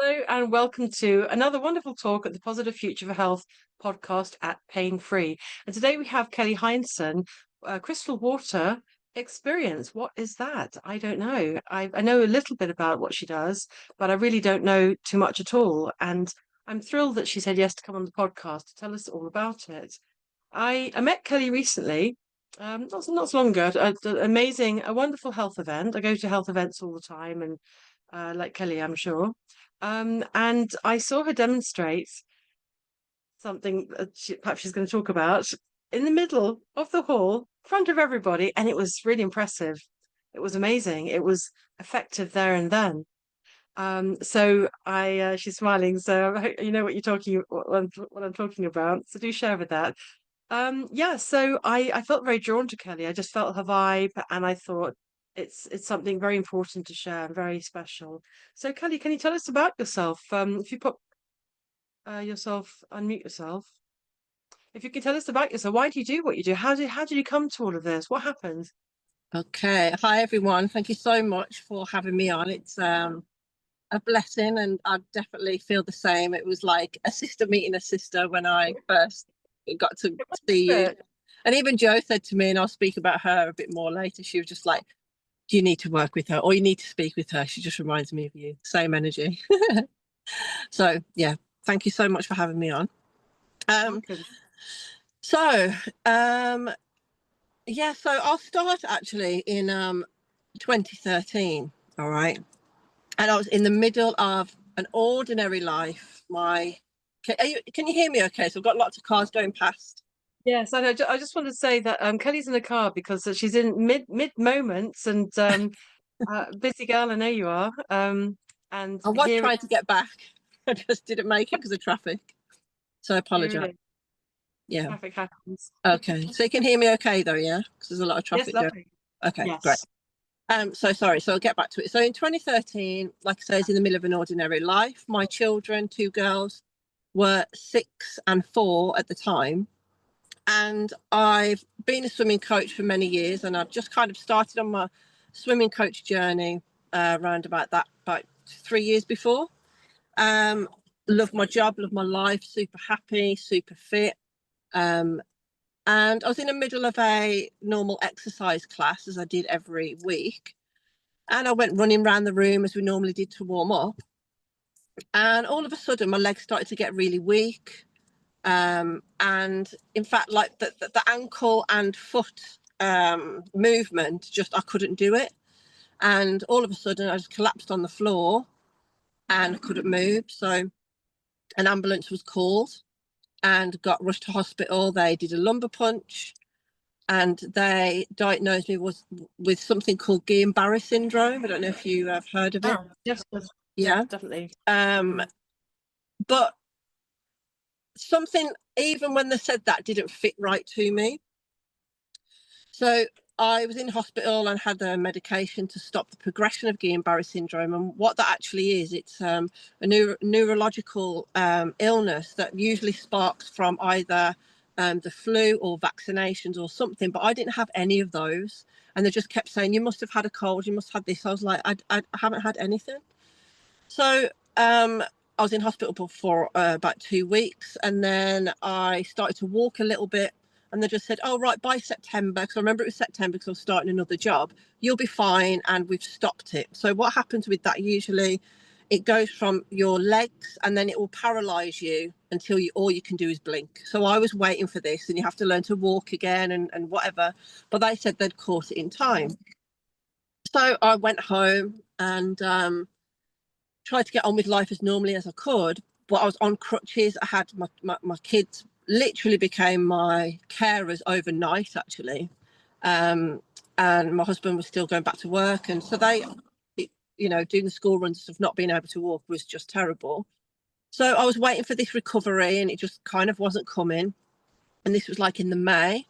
Hello and welcome to another wonderful talk at the Positive Future for Health podcast at Pain Free. And today we have Kelly Hindson, crystal water experience. What is that? I don't know. I know a little bit about what she does, but I really don't know too much at all. And I'm thrilled that she said yes to come on the podcast to tell us all about it. I met Kelly recently, not so long ago, at an amazing, a wonderful health event. I go to health events all the time, and like Kelly, I'm sure. And I saw her demonstrate something that perhaps she's going to talk about in the middle of the hall, in front of everybody, and it was really impressive. It was amazing. It was effective there and then. She's smiling, so you know what what I'm talking about. So do share with that. Yeah, so I felt very drawn to Kelly. I just felt her vibe, and I thought it's something very important to share and very special. So Kelly, can you tell us about yourself? If you put unmute yourself. If you can tell us about yourself, why do you do what you do? How did you come to all of this? What happened? Okay. Hi, everyone. Thank you so much for having me on. It's a blessing, and I definitely feel the same. It was like a sister meeting a sister when I first got to see you. And even Jo said to me, and I'll speak about her a bit more later, she was just like, do you need to work with her or you need to speak with her? She just reminds me of you. Same energy. So, yeah, thank you so much for having me on. So, I'll start actually in 2013, all right? And I was in the middle of an ordinary life. Can you hear me okay? So I've got lots of cars going past. Yes, I just wanted to say that Kelly's in the car because she's in mid moments and busy girl. I know you are. And I was here trying to get back. I just didn't make it because of traffic. So I apologise. Yeah. Traffic happens. Okay. So you can hear me okay though, yeah? Because there's a lot of traffic. Yes, lovely. Okay, Yes. great. So sorry. So I'll get back to it. So in 2013, like I say, I was in the middle of an ordinary life. My children, two girls, were 6 and 4 at the time. And I've been a swimming coach for many years, and I've just kind of started on my swimming coach journey around about 3 years before. Love my job, love my life, super happy, super fit. And I was in the middle of a normal exercise class, as I did every week. And I went running around the room as we normally did to warm up. And all of a sudden, my legs started to get really weak. And in fact, like the ankle and foot movement, just I couldn't do it. And all of a sudden, I just collapsed on the floor and couldn't move. So an ambulance was called and got rushed to hospital. They did a lumbar punch, and they diagnosed me with something called Guillain-Barré syndrome. I don't know if you have heard of it. Yes, Yeah, definitely. But something, even when they said that, didn't fit right to me. So I was in hospital and had a medication to stop the progression of Guillain-Barré syndrome. And what that actually is, it's a neurological illness that usually sparks from either the flu or vaccinations or something. But I didn't have any of those. And they just kept saying, you must have had a cold, you must have this. I was like, I haven't had anything. So I was in hospital for about 2 weeks, and then I started to walk a little bit, and they just said, oh, right, by September, because I remember it was September because I was starting another job, you'll be fine, and we've stopped it. So what happens with that, usually it goes from your legs and then it will paralyze you until all you can do is blink. So I was waiting for this, and you have to learn to walk again and whatever, but they said they'd caught it in time. So I went home and tried to get on with life as normally as I could, but I was on crutches. I had my kids literally became my carers overnight, actually. And my husband was still going back to work. And so doing the school runs of not being able to walk was just terrible. So I was waiting for this recovery, and it just kind of wasn't coming. And this was like in the May.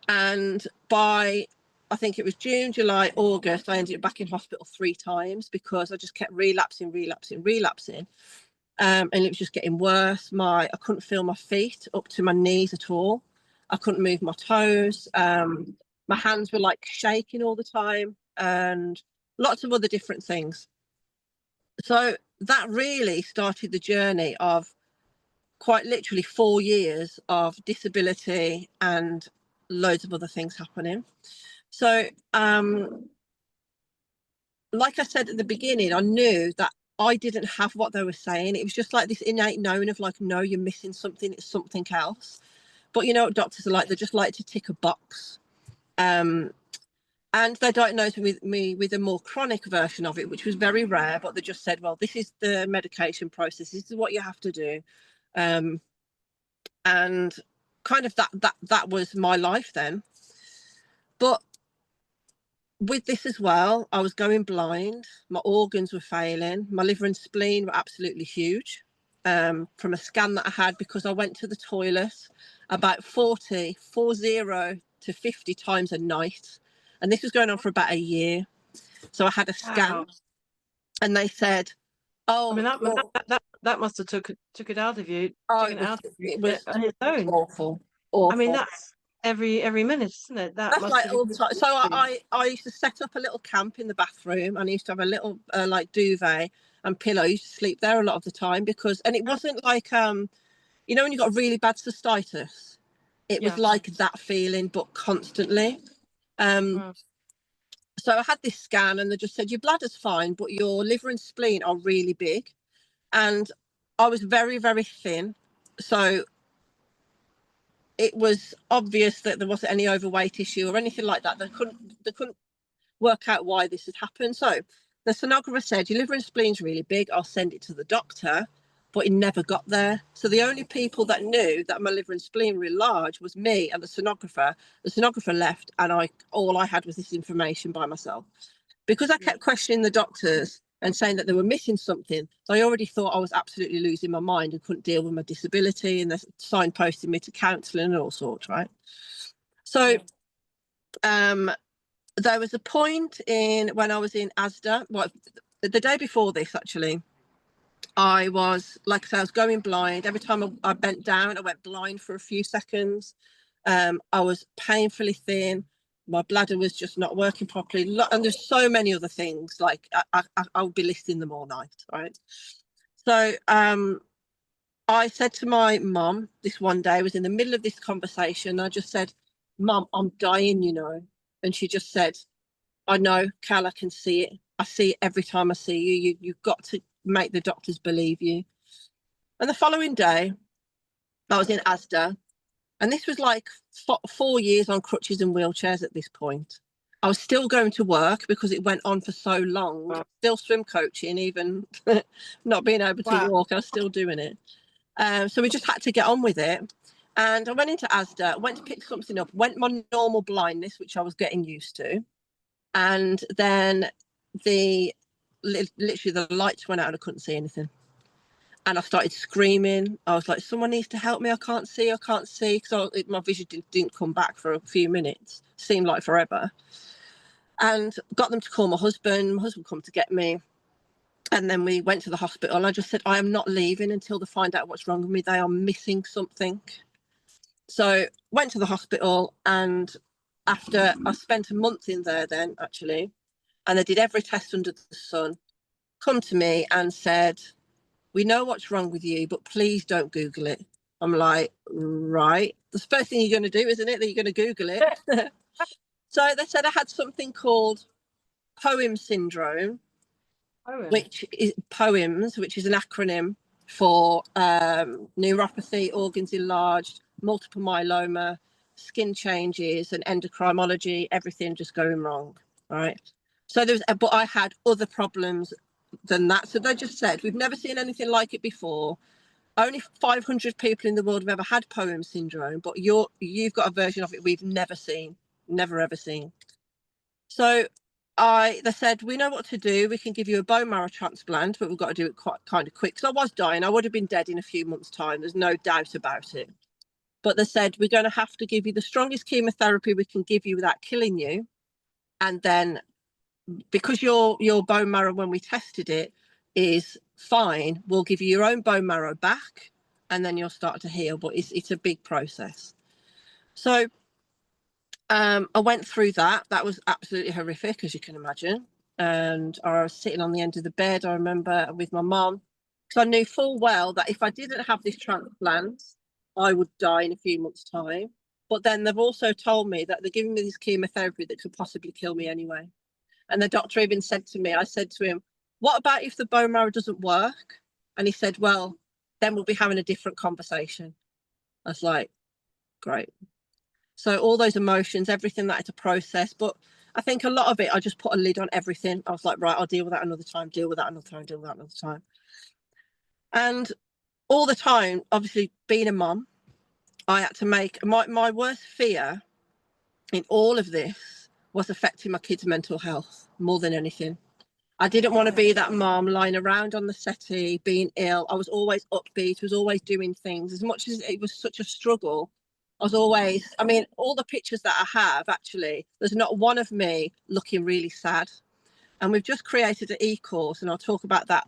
And by I think it was June, July, August, I ended up back in hospital 3 times because I just kept relapsing. And it was just getting worse. I couldn't feel my feet up to my knees at all. I couldn't move my toes. My hands were like shaking all the time, and lots of other different things. So that really started the journey of quite literally 4 years of disability and loads of other things happening. So, like I said at the beginning, I knew that I didn't have what they were saying. It was just like this innate knowing of like, no, you're missing something, it's something else. But you know what doctors are like, they just like to tick a box. And they diagnosed me with a more chronic version of it, which was very rare, but they just said, well, this is the medication process, this is what you have to do. And kind of that was my life then. But with this as well, I was going blind, my organs were failing, my liver and spleen were absolutely huge, from a scan that I had, because I went to the toilet about 40 to 50 times a night, and this was going on for about a year. So I had a scan. Wow. And they said, I mean, oh, that must have took it out of you, oh, taken it out of you it was on its own. awful, I mean, awful. that's every minute, isn't it? That That's must like have all been. the time. So I used to set up a little camp in the bathroom, and I used to have a little like duvet and pillow. I used to sleep there a lot of the time, because, and it wasn't like you know when you got really bad cystitis, it was Yeah. like that feeling, but constantly. Wow. So I had this scan, and they just said your bladder's fine, but your liver and spleen are really big, and I was very, very thin. So it was obvious that there wasn't any overweight issue or anything like that. They couldn't work out why this had happened. So the sonographer said, your liver and spleen's really big, I'll send it to the doctor, but it never got there. So the only people that knew that my liver and spleen were large was me and the sonographer. The sonographer left, and all I had was this information by myself. Because I kept questioning the doctors and saying that they were missing something, they already thought I was absolutely losing my mind and couldn't deal with my disability, and they signposted me to counselling and all sorts, right? So there was a point when I was in Asda, well, the day before this actually, I was, like I said, I was going blind. Every time I bent down, I went blind for a few seconds. I was painfully thin. My bladder was just not working properly. And there's so many other things, like I would be listing them all night, right? So I said to my mum this one day, I was in the middle of this conversation, I just said, Mum, I'm dying, you know. And she just said, I know, Cal, I can see it. I see it every time I see you. You've got to make the doctors believe you. And the following day, I was in Asda, and this was like 4 years on crutches and wheelchairs at this point. I was still going to work because it went on for so long, still swim coaching, even not being able to walk, I was still doing it. So we just had to get on with it. And I went into Asda, went to pick something up, went my normal blindness, which I was getting used to. And then literally the lights went out and I couldn't see anything. And I started screaming. I was like, someone needs to help me. I can't see. Because my vision didn't come back for a few minutes. Seemed like forever. And got them to call my husband. My husband come to get me. And then we went to the hospital. And I just said, I am not leaving until they find out what's wrong with me. They are missing something. So went to the hospital, and after I spent a month in there then, actually, and they did every test under the sun, come to me and said, we know what's wrong with you, but please don't Google it. I'm like, right. The first thing you're going to do, isn't it, that you're going to Google it? So they said I had something called POEMS syndrome, which is POEMS, which is an acronym for neuropathy, organs enlarged, multiple myeloma, skin changes, and endocrinology, everything just going wrong, right? So but I had other problems than that. So they just said, we've never seen anything like it before. Only 500 people in the world have ever had POEMS syndrome, but you've got a version of it we've never seen, never ever seen. So they said, we know what to do. We can give you a bone marrow transplant, but we've got to do it quite kind of quick. So I was dying. I would have been dead in a few months' time. There's no doubt about it. But they said, we're going to have to give you the strongest chemotherapy we can give you without killing you. And then because your bone marrow, when we tested it, is fine, we'll give you your own bone marrow back, and then you'll start to heal. But it's a big process. So I went through that. That was absolutely horrific, as you can imagine. and I was sitting on the end of the bed, I remember, with my mum. So I knew full well that if I didn't have this transplant, I would die in a few months' time. But then they've also told me that they're giving me this chemotherapy that could possibly kill me anyway. And the doctor even said to me, I said to him, what about if the bone marrow doesn't work? And he said, well, then we'll be having a different conversation. I was like, great. So all those emotions, everything that I had to process. But I think a lot of it, I just put a lid on everything. I was like, right, I'll deal with that another time, deal with that another time, deal with that another time. And all the time, obviously being a mum, I had to make my worst fear in all of this was affecting my kids' mental health more than anything. I didn't want to be that mom lying around on the settee, being ill. I was always upbeat, was always doing things. As much as it was such a struggle, I was always, I mean, all the pictures that I have, actually, there's not one of me looking really sad. And we've just created an e-course, and I'll talk about that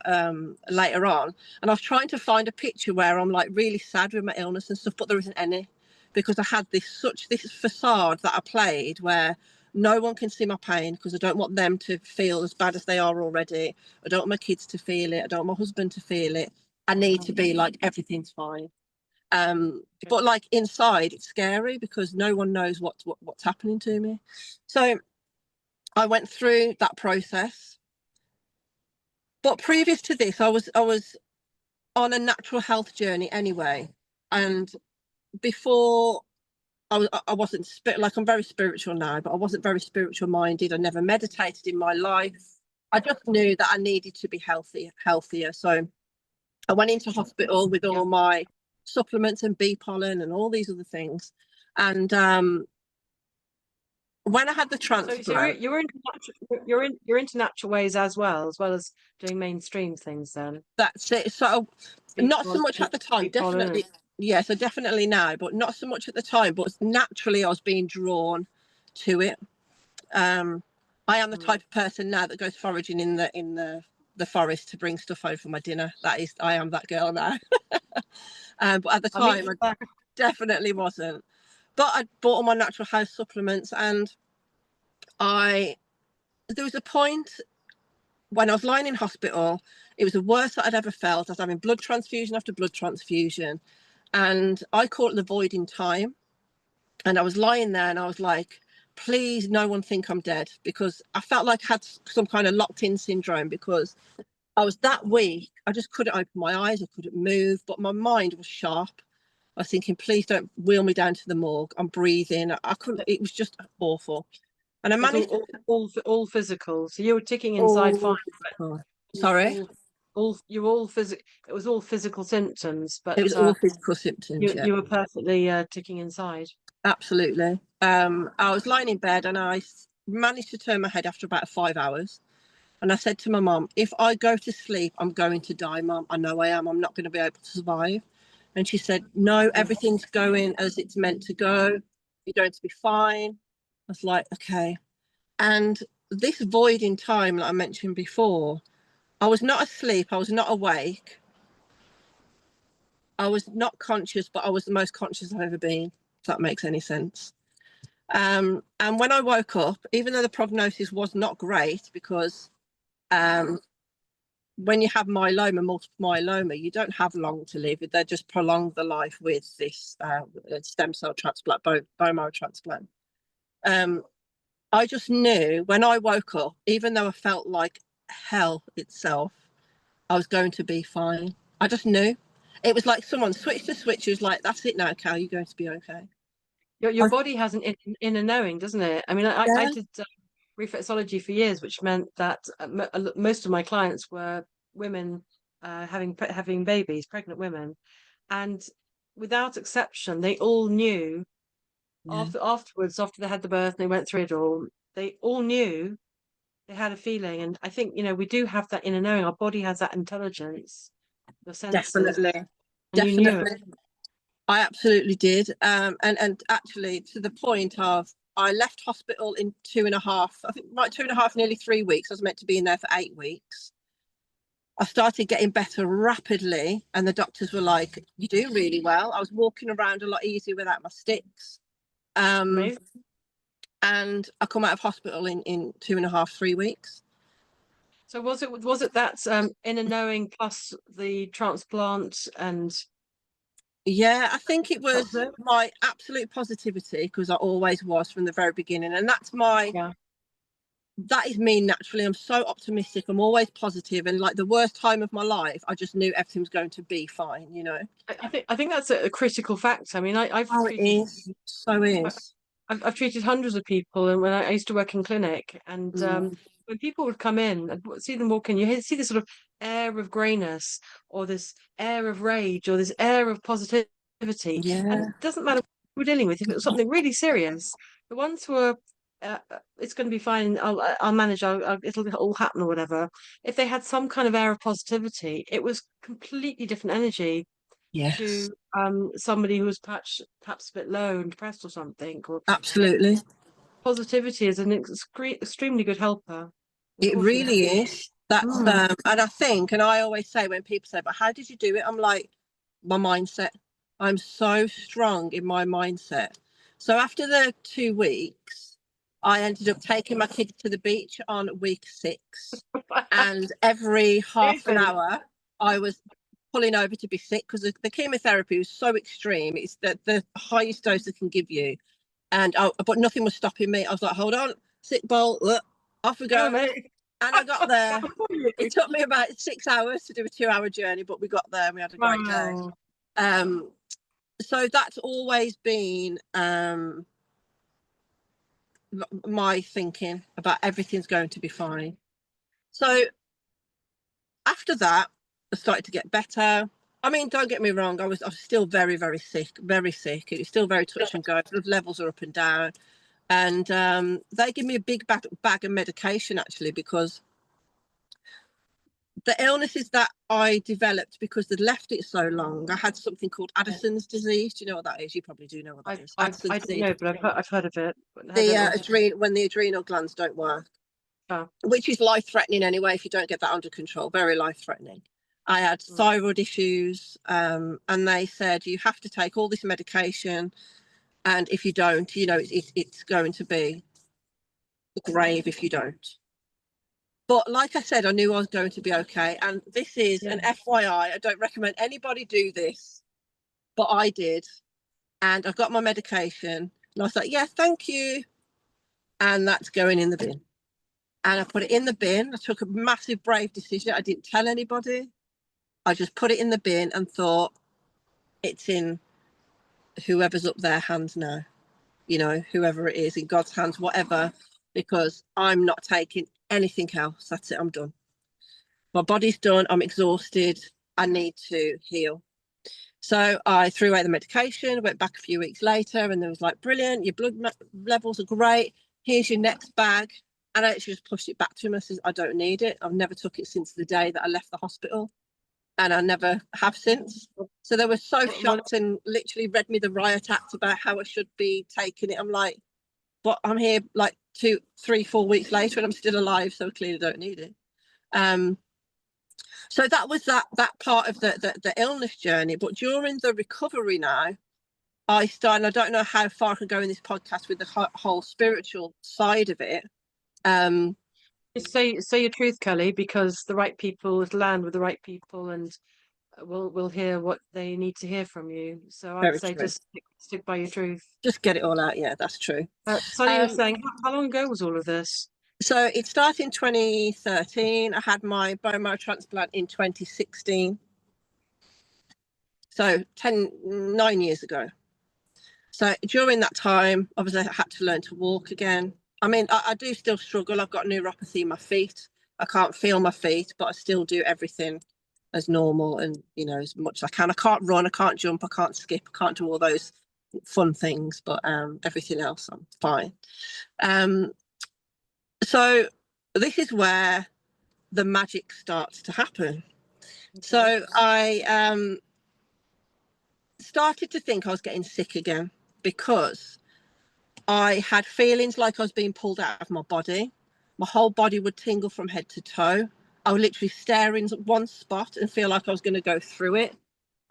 later on. And I was trying to find a picture where I'm like really sad with my illness and stuff, but there isn't any, because I had this facade that I played where no one can see my pain, because I don't want them to feel as bad as they are already. I don't want my kids to feel it. I don't want my husband to feel it. I need to be like, everything's fine. But like inside, it's scary because no one knows what's happening to me. So I went through that process. But previous to this, I was on a natural health journey anyway. And before, I wasn't like, I'm very spiritual now, but I wasn't very spiritual minded. I never meditated in my life. I just knew that I needed to be healthier. So I went into hospital with all my supplements and bee pollen and all these other things. And when I had the transplant, so you're into natural ways as well as doing mainstream things then. That's it. So not so much at the time, definitely. Yeah, so definitely now, but not so much at the time. But naturally, I was being drawn to it. I am the type of person now that goes foraging in the forest to bring stuff home for my dinner. I am that girl now. But at the time, I definitely wasn't. But I bought all my natural house supplements, and there was a point when I was lying in hospital. It was the worst that I'd ever felt. I was having blood transfusion after blood transfusion, and I caught the void in time. And I was lying there, and I was like, please, no one think I'm dead, because I felt like I had some kind of locked in syndrome, because I was that weak. I just couldn't open my eyes. I couldn't move, but my mind was sharp. I was thinking, please don't wheel me down to the morgue. I'm breathing. I couldn't. It was just awful. And I managed all physical. So you were ticking inside fine. Sorry. It was all physical symptoms, but it was all physical symptoms. You were perfectly ticking inside. Absolutely. I was lying in bed, and I managed to turn my head after about 5 hours. And I said to my mum, if I go to sleep, I'm going to die, Mum. I know I am. I'm not going to be able to survive. And she said, no, everything's going as it's meant to go. You're going to be fine. I was like, okay. And this void in time that I mentioned before, I was not asleep. I was not awake. I was not conscious, but I was the most conscious I've ever been, if that makes any sense. And when I woke up, even though the prognosis was not great, because when you have myeloma, multiple myeloma, you don't have long to live. They just prolong the life with this stem cell transplant, bone marrow transplant. I just knew when I woke up, even though I felt like hell itself, I was going to be fine. I just knew. It was like someone switched the switch. It was like, that's it now, Cal, you're going to be okay. Your body has an inner knowing, doesn't it? I mean, I did reflexology for years, which meant that most of my clients were women having babies, pregnant women, and without exception, they all knew afterwards, after they had the birth and they went through it all, they all knew they had a feeling. And I think, we do have that inner knowing. Our body has that intelligence, the senses. Definitely. And you knew it. I absolutely did. And actually, to the point of, I left hospital in 2.5, I think like 2.5, nearly 3 weeks. I was meant to be in there for 8 weeks. I started getting better rapidly, and the doctors were like, you do really well. I was walking around a lot easier without my sticks. And I come out of hospital in 2.5, 3 weeks. So was it that inner knowing plus the transplant and Yeah, I think it that was was it? my absolute positivity, because I always was from the very beginning. And Yeah. that is me naturally. I'm so optimistic. I'm always positive. And like the worst time of my life, I just knew everything was going to be fine, you know? I think that's a critical factor. I mean, Oh, it is. So is. I've treated hundreds of people, and when I used to work in clinic, and Mm. when people would come in, I'd see them walk in, see this sort of air of greyness, or this air of rage, or this air of positivity, and Yeah, it doesn't matter what we're dealing with. If it was something really serious, the ones who are it's going to be fine. I'll manage. It'll all happen or whatever. If they had some kind of air of positivity, it was completely different energy yes, to somebody who was perhaps a bit low and depressed or something. Or absolutely. positivity is an extremely good helper. Of It course it is. really is. That's Mm. and I think, and I always say when people say, "But how did you do it?" I'm like, my mindset. I'm so strong in my mindset. So after the 2 weeks, I ended up taking my kids to the beach on week 6, and every half an Amazing. hour, I was pulling over to be sick, because the chemotherapy was so extreme. It's the highest dose they can give you, and but nothing was stopping me. I was like, "Hold on, sick bolt, off we Hang on, go." mate. And I got there. It You. took me about 6 hours to do a 2-hour journey, but we got there and we had a great day. Wow. Um, so that's always been my thinking about everything's going to be fine. So after that, I started to get better. I mean, don't get me wrong, I was still very, very sick, very sick. It was still very touch and go. Blood levels are up and down. And they give me a big bag of medication, actually, because the illnesses that I developed, because they'd left it so long, I had something called Yeah. Addison's disease. Do you know what that is? You probably do know what that is. I Addison's don't disease. know, but I've heard of it. But I The don't know what it is. when the adrenal glands don't work, Oh, which is life threatening anyway if you don't get that under control. Very life threatening. I had mm. thyroid issues, and they said you have to take all this medication, and if you don't, you know, it's going to be a grave if you don't. But like I said, I knew I was going to be okay. And this is Yeah. an FYI. I don't recommend anybody do this, but I did. And I got my medication, and I was like, yeah, thank you. And that's going in the bin. And I put it in the bin. I took a massive, brave decision. I didn't tell anybody. I just put it in the bin and thought, it's in whoever's up their hands now, you know, whoever it is, in God's hands, whatever, because I'm not taking anything else. That's it. I'm done. My body's done. I'm exhausted. I need to heal. So I threw away the medication, went back a few weeks later, and there was like, brilliant, your blood levels are great. Here's your next bag. And I actually just pushed it back to him. I said, I don't need it. I've never took it since the day that I left the hospital, and I never have since. So they were so Well, shocked and literally read me the riot act about how I should be taking it. I'm like, but I'm here like 2, 3, 4 weeks later, and I'm still alive, so I clearly don't need it. Um, so that was that part of the illness journey. But during the recovery now, I started, I don't know how far I can go in this podcast with the whole spiritual side of it. Um, just say your truth, Kelly, because the right people will land with the right people, and will hear what they need to hear from you. So I'd Very say true. just stick by your truth. Just get it all out. Yeah, that's true. Sonny was Um, saying, how long ago was all of this? so it started in 2013. I had my bone marrow transplant in 2016. So 9 years ago. So during that time, obviously, I had to learn to walk again. I mean, I do still struggle. I've got neuropathy in my feet. I can't feel my feet, but I still do everything as normal, and, you know, as much as I can. I can't run, I can't jump, I can't skip, I can't do all those fun things, but everything else, I'm fine. Um, so this is where the magic starts to happen. Okay. So I started to think I was getting sick again, because I had feelings like I was being pulled out of my body. My whole body would tingle from head to toe. I would literally stare in one spot and feel like I was going to go through it.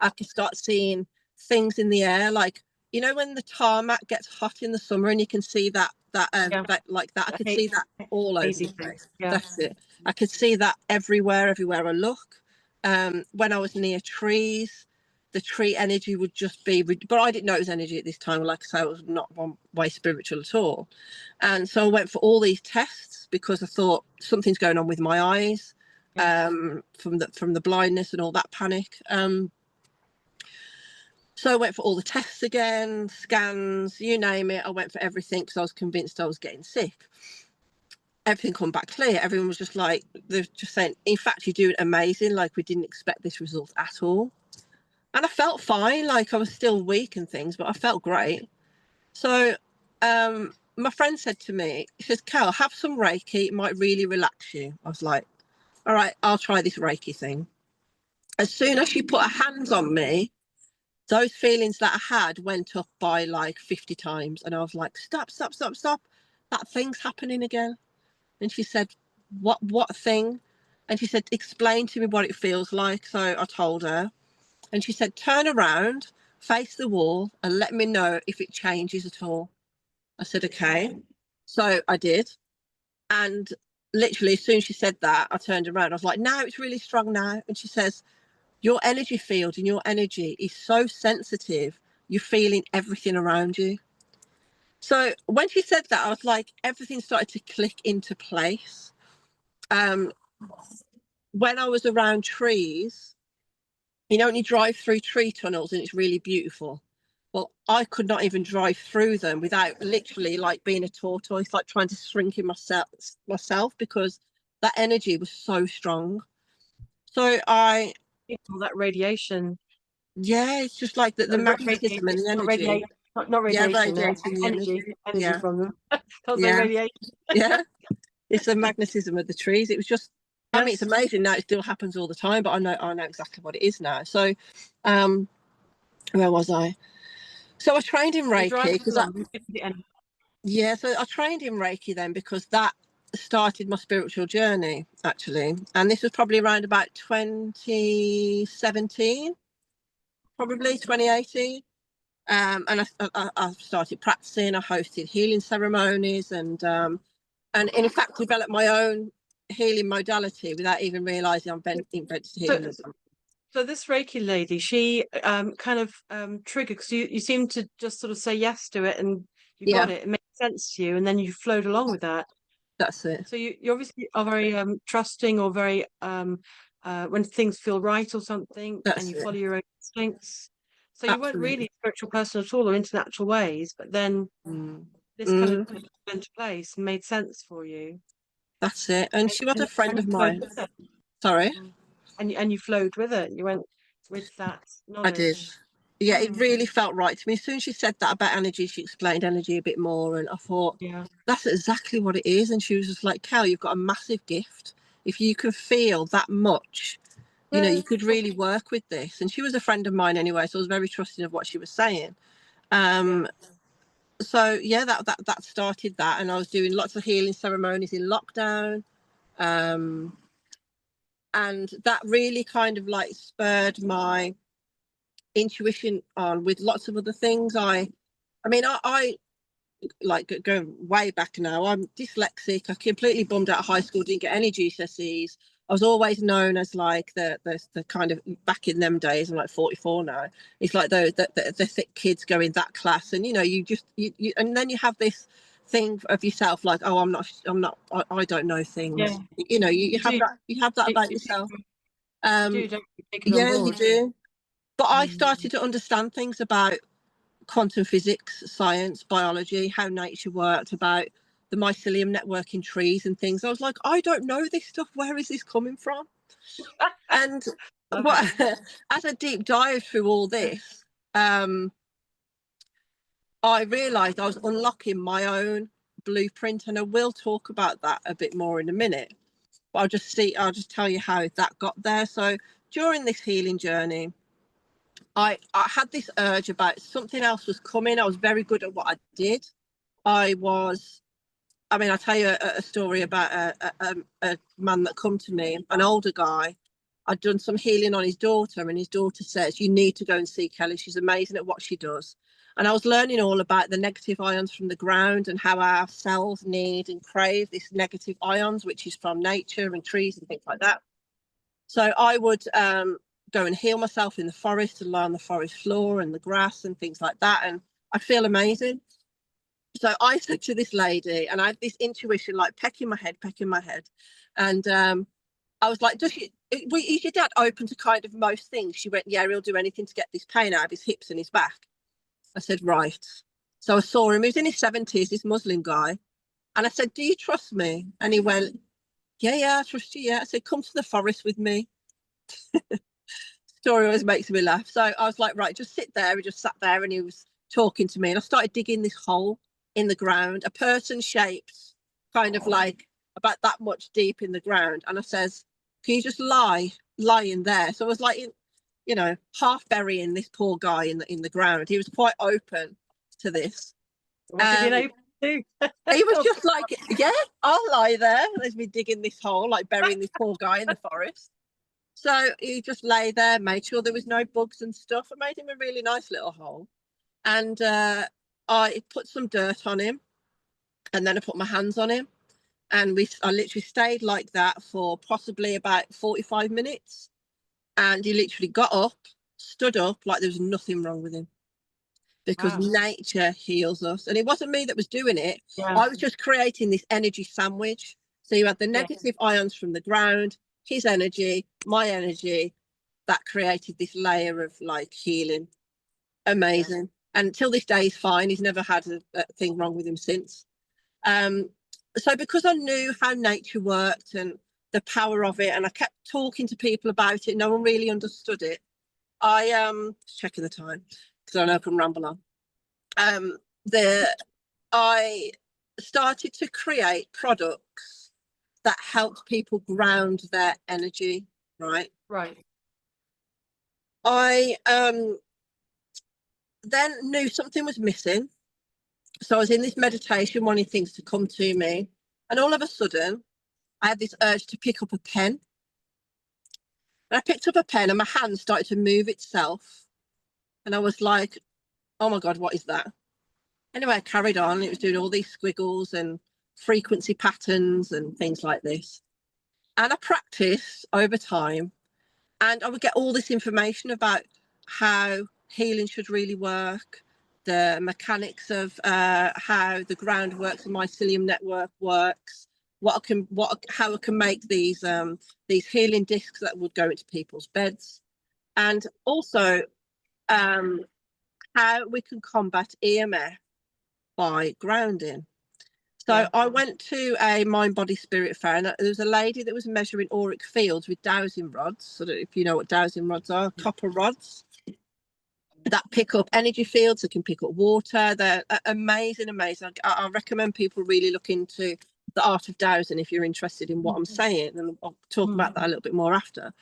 I could start seeing things in the air, like, you know, when the tarmac gets hot in the summer and you can see that Yeah. like that. I I could hate see that all over hazy the things. place. Yeah. That's it. I could see that everywhere I look. When I was near trees, the tree energy would just be, but I didn't know it was energy at this time. Like I say, I was not one way spiritual at all. And so I went for all these tests because I thought something's going on with my eyes, Yeah. from the blindness and all that panic. So I went for all the tests again, scans, you name it. I went for everything because I was convinced I was getting sick. Everything come back clear. Everyone was just like, they're just saying, in fact, you're doing amazing. Like, we didn't expect this result at all. And I felt fine. Like, I was still weak and things, but I felt great. So my friend said to me, she says, Cal, have some Reiki. It might really relax you. I was like, all right, I'll try this Reiki thing. As soon as she put her hands on me, those feelings that I had went up by like 50 times. And I was like, stop, stop, stop, stop. That thing's happening again. And she said, what thing? And she said, explain to me what it feels like. So I told her. And she said, turn around, face the wall, and let me know if it changes at all. I said, okay. So I did. And literally, as soon as she said that, I turned around. I was like, no, it's really strong now. And she says, your energy field and your energy is so sensitive, you're feeling everything around you. So when she said that, I was like, everything started to click into place. When I was around trees, when you drive through tree tunnels and it's really beautiful. Well, I could not even drive through them without literally like being a tortoise, like trying to shrink in myself because that energy was so strong. So All that radiation. yeah, it's just like the Radiation, magnetism and the not energy. radiation, not Yeah, radiation. radiating the Energy, energy. energy Yeah, from them. Can't say yeah, radiation. yeah. It's the magnetism of the trees. It was just, I mean, it's Yes. amazing now. It still happens all the time, but I know exactly what it is now. So, um, where was I? So I trained in You drive Reiki because along. You get to the end. yeah, so I trained in Reiki then because that started my spiritual journey actually, and this was probably around about 2017, probably 2018. And I started practicing. I hosted healing ceremonies, and in fact developed my own healing modality without even realizing I've invented So, healing. so this Reiki lady, she kind of triggered because you seem to just sort of say yes to it, and you got Yeah, it. It made sense to you, and then you flowed along with that. that's it. So you obviously are very trusting, or very when things feel right or something, and That's you it. follow your own instincts. So you weren't really Absolutely. a spiritual person at all, or into natural ways, but then Mm. this kind of Mm, fell into place and made sense for you, that's it. And and she was a friend and of you flowed mine. with it. Sorry. Mm. And you flowed with it. You went with that I did. knowledge. Yeah, it Mm. really felt right to me. As soon as she said that about energy, she explained energy a bit more, and I thought, Yeah. that's exactly what it is. And she was just like, Cal, you've got a massive gift. If you can feel that much, you could really work with this. And she was a friend of mine anyway, so I was very trusting of what she was saying. Yeah. So yeah, that started that, and I was doing lots of healing ceremonies in lockdown. Um, and that really kind of like spurred my intuition on with lots of other things. I like going way back now. I'm dyslexic. I completely bummed out of high school. Didn't get any GCSEs. I was always known as like the kind of back in them days. I'm like 44 now. It's like the thick kids go in that class, and you and then you have this thing of yourself like, oh, I don't know Yeah. things. You You have do. that about You yourself. do, don't you? Take it on Yeah, you board. do. But I Mm. started to understand things about quantum physics, science, biology, how nature worked, about the mycelium network in trees and things. I was like, I don't know this stuff. Where is this coming from? And Love what, it. as I deep dived through all this, I realised I was unlocking my own blueprint, and I will talk about that a bit more in a minute. But I'll just tell you how that got there. So during this healing journey, I had this urge about something else was coming. I was very good at what I did. I'll tell you a story about a man that come to me, an older guy. I'd done some healing on his daughter, and his daughter says, you need to go and see Kelly. She's amazing at what she does. And I was learning all about the negative ions from the ground and how our cells need and crave this negative ions, which is from nature and trees and things like that. So I would go and heal myself in the forest and lie on the forest floor and the grass and things like that. And I'd feel amazing. So I said to this lady, and I had this intuition, like pecking my head. And I was like, is your dad open to kind of most things? She went, yeah, he'll do anything to get this pain out of his hips and his back. I said, right. So I saw him. He was in his 70s, this Muslim guy. And I said, do you trust me? And he went, yeah, I trust you. Yeah. I said, come to the forest with me. Story always makes me laugh. So I was like, right, just sit there. He just sat there and he was talking to me. And I started digging this hole in the ground, a person shaped, kind of like about that much deep in the ground. And I says, can you just lie in there? So I was like, you know, half burying this poor guy in the ground. He was quite open to this. What's he been able to do? He was just like, yeah, I'll lie there. There's me digging this hole, like burying this poor guy in the forest. So he just lay there, made sure there was no bugs and stuff. I made him a really nice little hole. And I put some dirt on him. And then I put my hands on him. And I literally stayed like that for possibly about 45 minutes. And he literally got up, stood up like there was nothing wrong with him. Because nature heals us. And it wasn't me that was doing it. Yeah. I was just creating this energy sandwich. So you had the negative ions from the ground, his energy, my energy, that created this layer of like healing. Amazing. And till this day, he's fine. He's never had a thing wrong with him since. So because I knew how nature worked and the power of it, and I kept talking to people about it, no one really understood it. I checking the time because I know I can ramble on. I started to create products that helped people ground their energy. Right. I then knew something was missing. So I was in this meditation, wanting things to come to me. And all of a sudden, I had this urge to pick up a pen. And I picked up a pen and my hand started to move itself. And I was like, oh my God, what is that? Anyway, I carried on. It was doing all these squiggles and frequency patterns and things like this. And I practiced over time. And I would get all this information about how healing should really work, the mechanics of how the ground works and mycelium network works, how I can make these healing discs that would go into people's beds, and also how we can combat EMF by grounding. So I went to a mind, body, spirit fair, and there was a lady that was measuring auric fields with dowsing rods. So if you know what dowsing rods are, copper rods that pick up energy fields, that can pick up water. They're amazing. I recommend people really look into the art of dowsing if you're interested in what I'm saying, and I'll talk about that a little bit more after.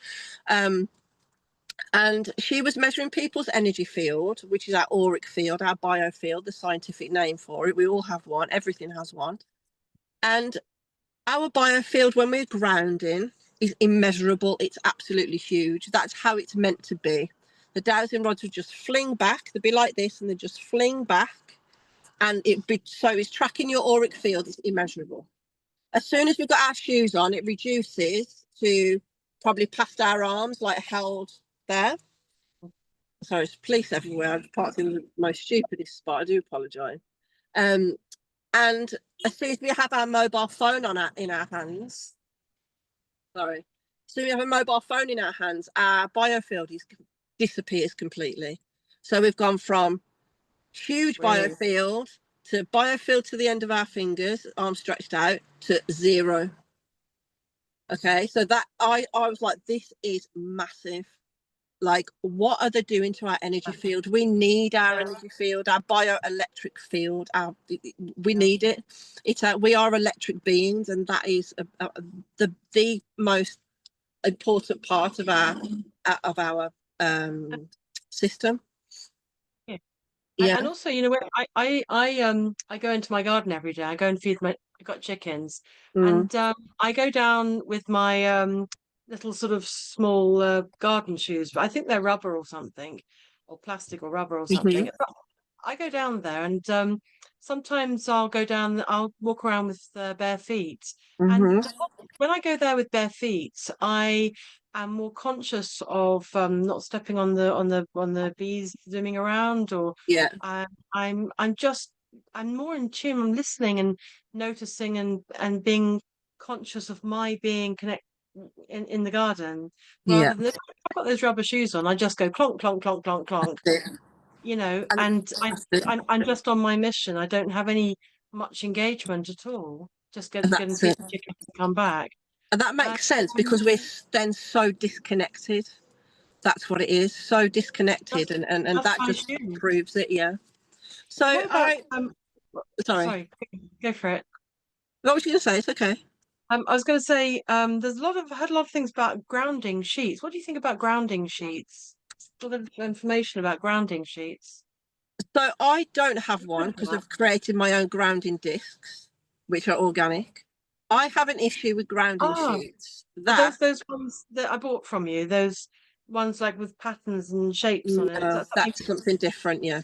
And she was measuring people's energy field, which is our auric field, our biofield, the scientific name for it. We all have one. Everything has one. And our biofield, when we're grounding, is immeasurable. It's absolutely huge. That's how it's meant to be. The dowsing rods would just fling back. They'd be like this, and they just fling back. And so it's tracking your auric field. It's immeasurable. As soon as we've got our shoes on, it reduces to probably past our arms, like held there. Sorry, it's police everywhere. I've parked in the most stupidest spot. I do apologise. And as soon as we have our mobile phone in our hands, as soon as we have a mobile phone in our hands, our biofield disappears completely. So we've gone from huge biofield to the end of our fingers, arms stretched out, to zero. Okay, so that I was like, this is massive. Like, what are they doing to our energy field? We need our energy field, our bioelectric field. We need it. We are electric beings, and that is the most important part of our system. And also, you know, when I go into my garden every day. I go and feed I've got chickens, and I go down with my little sort of small garden shoes, but I think they're rubber or something, or plastic or rubber or something. I go down there, and sometimes I'll walk around with bare feet. And Hmm. when I go there with bare feet, I am more conscious of not stepping on the bees zooming around, or Yeah, I, I'm more in tune. I'm listening and noticing, and being conscious of my being connect in the garden, yeah, rather than if I've got those rubber shoes on, I just go clonk, clonk, clonk, clonk, clonk, that's it. And and that's it. I'm just on my mission. I don't have any much engagement at all. Just And go and that's feed it. the chickens and come back. And that Um, makes sense because we're then so disconnected. That's what it is. So disconnected, just and just that my just shoes. proves it. Yeah. So So what about I, sorry, sorry, go for it. what was you going to say? It's okay. I was going to say, there's a lot of I heard a lot of things about grounding sheets. What do you think about grounding sheets? A lot of information about grounding sheets. So I don't have Have you one heard of because that? I've created my own grounding discs, which are organic. I have an issue with grounding Ah, sheets. are That those ones that I bought from you? Those ones like with patterns and shapes on it. Is no, that something? that's something different. Yeah.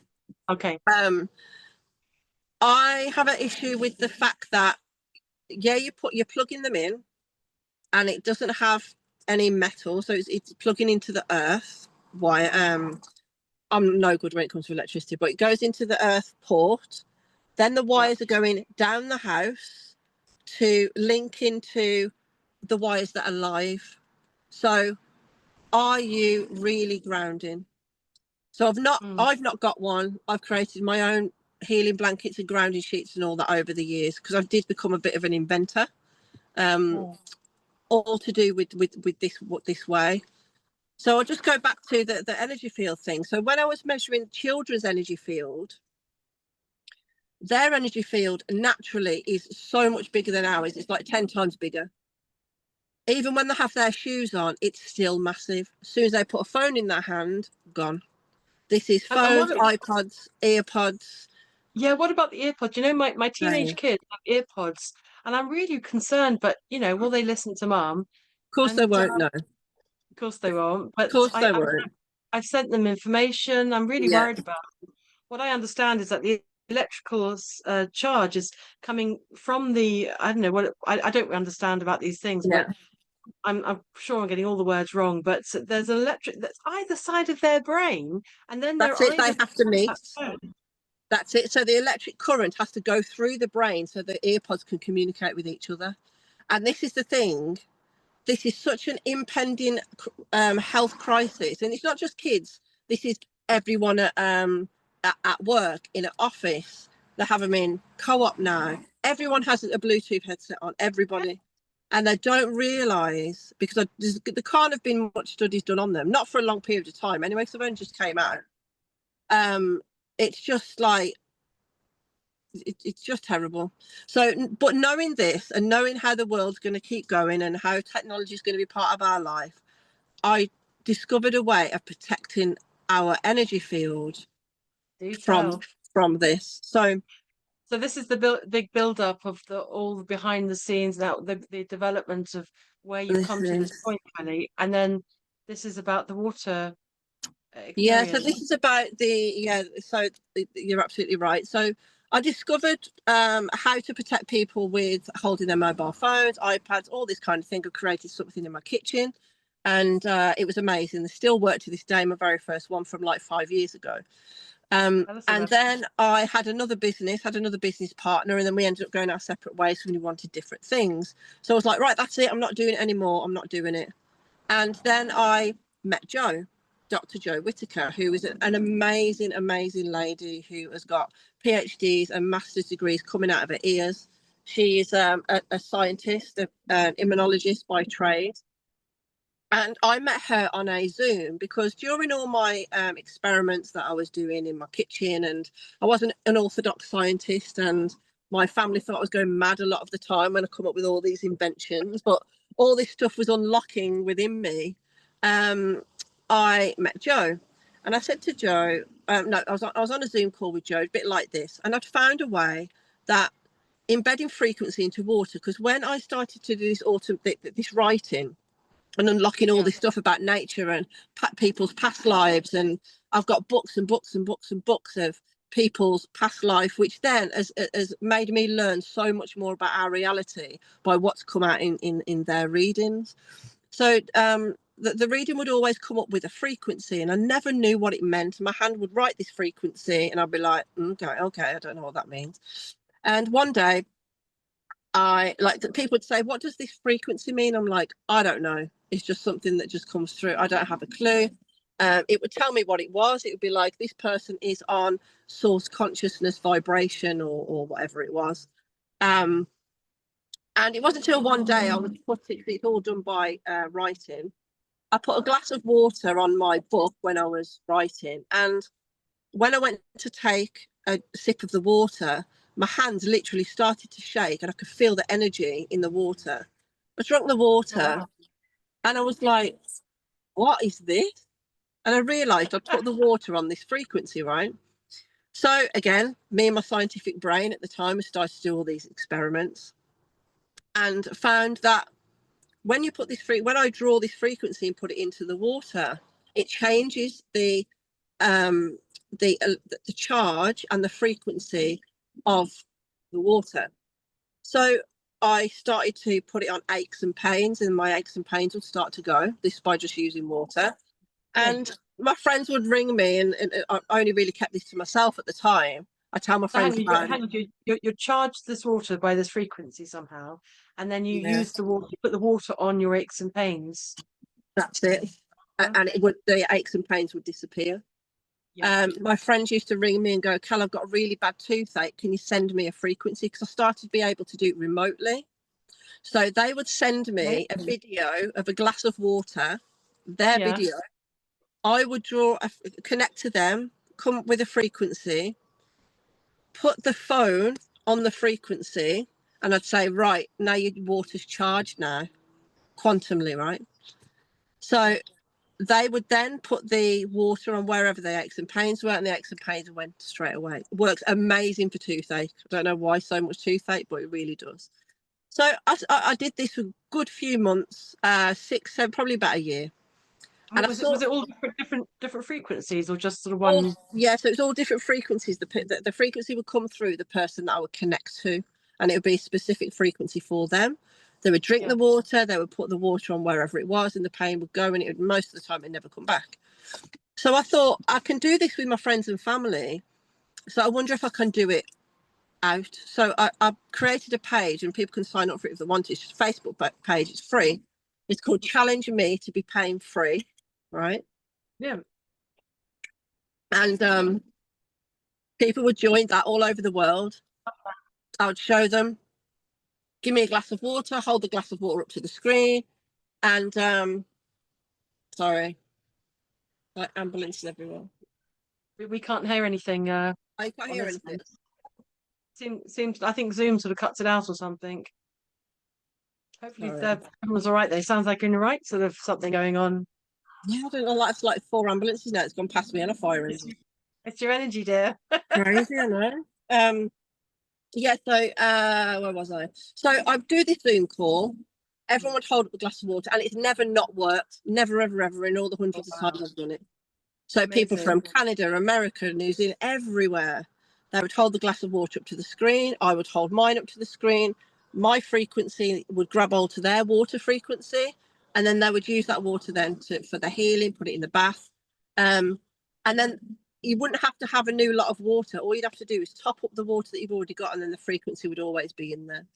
Okay. Um, I have an issue with the fact that yeah, you're plugging them in, and it doesn't have any metal, so it's plugging into the earth. Why? I'm no good when it comes to electricity, but it goes into the earth port. Then the Yeah. wires are going down the house to link into the wires that are live. So are you really grounding? So Mm. I've not got one. I've created my own healing blankets and grounding sheets and all that over the years because I did become a bit of an inventor. Um, Oh. all to do with this way. So I'll just go back to the energy field thing. So when I was measuring children's energy field, their energy field naturally is so much bigger than ours. It's like 10 times bigger. Even when they have their shoes on, it's still massive. As soon as they put a phone in their hand, gone. This is And phones, what? iPods, earpods. Yeah. What about the earpods? You know, my They, teenage kids have earpods, and I'm really concerned. But will they listen to mum? of course they And won't know. Of of course they won't. But course they won't. I've sent them information. I'm really Yeah, worried about what I understand is that the electrical charge is coming from the I don't know what I don't understand about these things, but yeah. I'm sure I'm getting all the words wrong. But there's an electric that's either side of their brain, and then they're That's it. They either have to meet. that phone. That's it. So the electric current has to go through the brain so the earpods can communicate with each other. And this is the thing. This is such an impending health crisis, and it's not just kids. This is everyone at work, in an office. They have them in co-op now. Everyone has a Bluetooth headset on. Everybody, and they don't realise because there can't have been much studies done on them, not for a long period of time anyway. So they only just came out. Um, it's just like it's just terrible. So, but knowing this and knowing how the world's going to keep going and how technology is going to be part of our life, I discovered a way of protecting our energy field Do from tell. this. So So this is the big build up of the all the behind the scenes now, the development of where you've this come to this is point, Kelly, and then this is about the water yeah. So experience. this is about the yeah. So you're absolutely right. So I discovered how to protect people with holding their mobile phones, iPads, all this kind of thing. I created something in my kitchen, and it was amazing. They still work to this day. My very first one from like 5 years ago. Tell us And about it. then I had another business partner, and then we ended up going our separate ways when we wanted different things. So I was like, right, that's it. I'm not doing it anymore. I'm not doing it. And then I met Jo, Dr. Jo Whitaker, who is an amazing, amazing lady who has got PhDs and master's degrees coming out of her ears. She is a scientist, an immunologist by trade. And I met her on a Zoom because during all my experiments that I was doing in my kitchen, and I wasn't an orthodox scientist, and my family thought I was going mad a lot of the time when I come up with all these inventions, but all this stuff was unlocking within me. Um, I met Jo, and I said to Jo, no, I was on a Zoom call with Jo, a bit like this, and I'd found a way that embedding frequency into water, because when I started to do this writing and unlocking all Yeah. this stuff about nature and people's past lives. And I've got books and books and books and books of people's past life, which then has made me learn so much more about our reality by what's come out in their readings. So the reading would always come up with a frequency, and I never knew what it meant. My hand would write this frequency, and I'd be like, okay, I don't know what that means. And one day, people would say, "What does this frequency mean?" I'm like, I don't know. It's just something that just comes through. I don't have a clue. It would tell me what it was. It would be like, this person is on source consciousness vibration, or whatever it was. And it wasn't until one day I was putting, it's all done by writing. I put a glass of water on my book when I was writing. And when I went to take a sip of the water, my hands literally started to shake, and I could feel the energy in the water. I drank the water, Wow. and I was like, what is this? And I realized I'd put the water on this frequency, right? So again, me and my scientific brain at the time, I started to do all these experiments, and found that when you put this when I draw this frequency and put it into the water, it changes the charge and the frequency of the water. So I started to put it on aches and pains, and my aches and pains would start to go. This by just using water. And my friends would ring me, and I only really kept this to myself at the time. I tell my friends about it. You charge this water by this frequency somehow, and then you Yeah, use the water, you put the water on your aches and pains. that's it. Yeah. And the aches and pains would disappear. Yeah. My friends used to ring me and go, "Cal, I've got a really bad toothache. Can you send me a frequency?" Because I started to be able to do it remotely. So they would send me a video of a glass of water, their Yeah. video. I would connect to them, come up with a frequency, put the phone on the frequency, and I'd say, right, now your water's charged now, quantumly, right? So they would then put the water on wherever the aches and pains were, and the aches and pains went straight away. It works amazing for toothache. I don't know why so much toothache, but it really does. So I did this for a good few months, 6, 7, probably about a year. And Was it all different frequencies, or just sort of one? Yeah, so it's all different frequencies. The frequency would come through the person that I would connect to, and it would be a specific frequency for them. They would drink the water, they would put the water on wherever it was, and the pain would go, and it would, most of the time, it never come back. So I thought, I can do this with my friends and family. So I wonder if I can do it out. So I created a page, and people can sign up for it if they want. It's just a Facebook page. It's free. It's called Challenge Me to Be Pain Free, right? Yeah. And people would join that all over the world. I would show them, give me a glass of water, hold the glass of water up to the screen, and sorry, like ambulances everywhere. We can't hear anything. I can't hear anything. Seems I think Zoom sort of cuts it out or something. Hopefully the camera's all right there. Sounds like in the right sort of something going on. Yeah, I don't know. It's like 4 ambulances now. It's gone past me and a fire engine. It's your energy, dear. Crazy, I know. Yeah. So where was I? So I do this Zoom call. Everyone would hold up a glass of water, and it's never not worked. Never, ever, ever in all the hundreds of times I've done it. So people from Canada, America, New Zealand, everywhere, they would hold the glass of water up to the screen. I would hold mine up to the screen. My frequency would grab hold to their water frequency, and then they would use that water then for the healing, put it in the bath. And then you wouldn't have to have a new lot of water. All you'd have to do is top up the water that you've already got, and then the frequency would always be in there.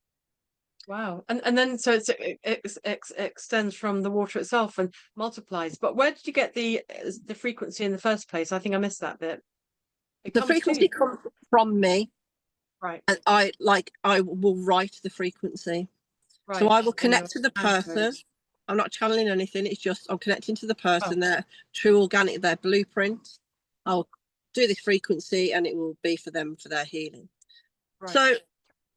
Wow. And then so it extends from the water itself and multiplies. But where did you get the frequency in the first place? I think I missed that bit. The frequency comes from me. Right. And I will write the frequency. Right. So I will connect to the person. I'm not channeling anything. It's just I'm connecting to the person, their true organic, their blueprint. I'll do this frequency, and it will be for them for their healing. Right. So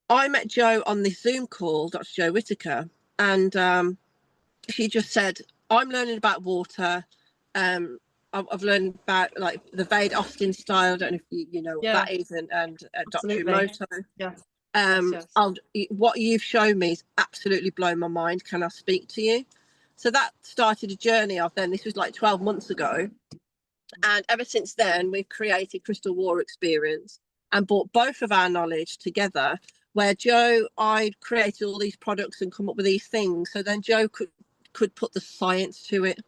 I met Jo on this Zoom call, Dr. Jo Whitaker, and she just said, I'm learning about water. I've learned about like the Vade Austin style. I don't know if you know what that is, and Dr. Emoto. Yes. What you've shown me is absolutely blown my mind. Can I speak to you? So that started a journey of then, this was like 12 months ago. And ever since then, we've created Crystal War Experience and brought both of our knowledge together. Where I'd created all these products and come up with these things. So then Jo could put the science to it.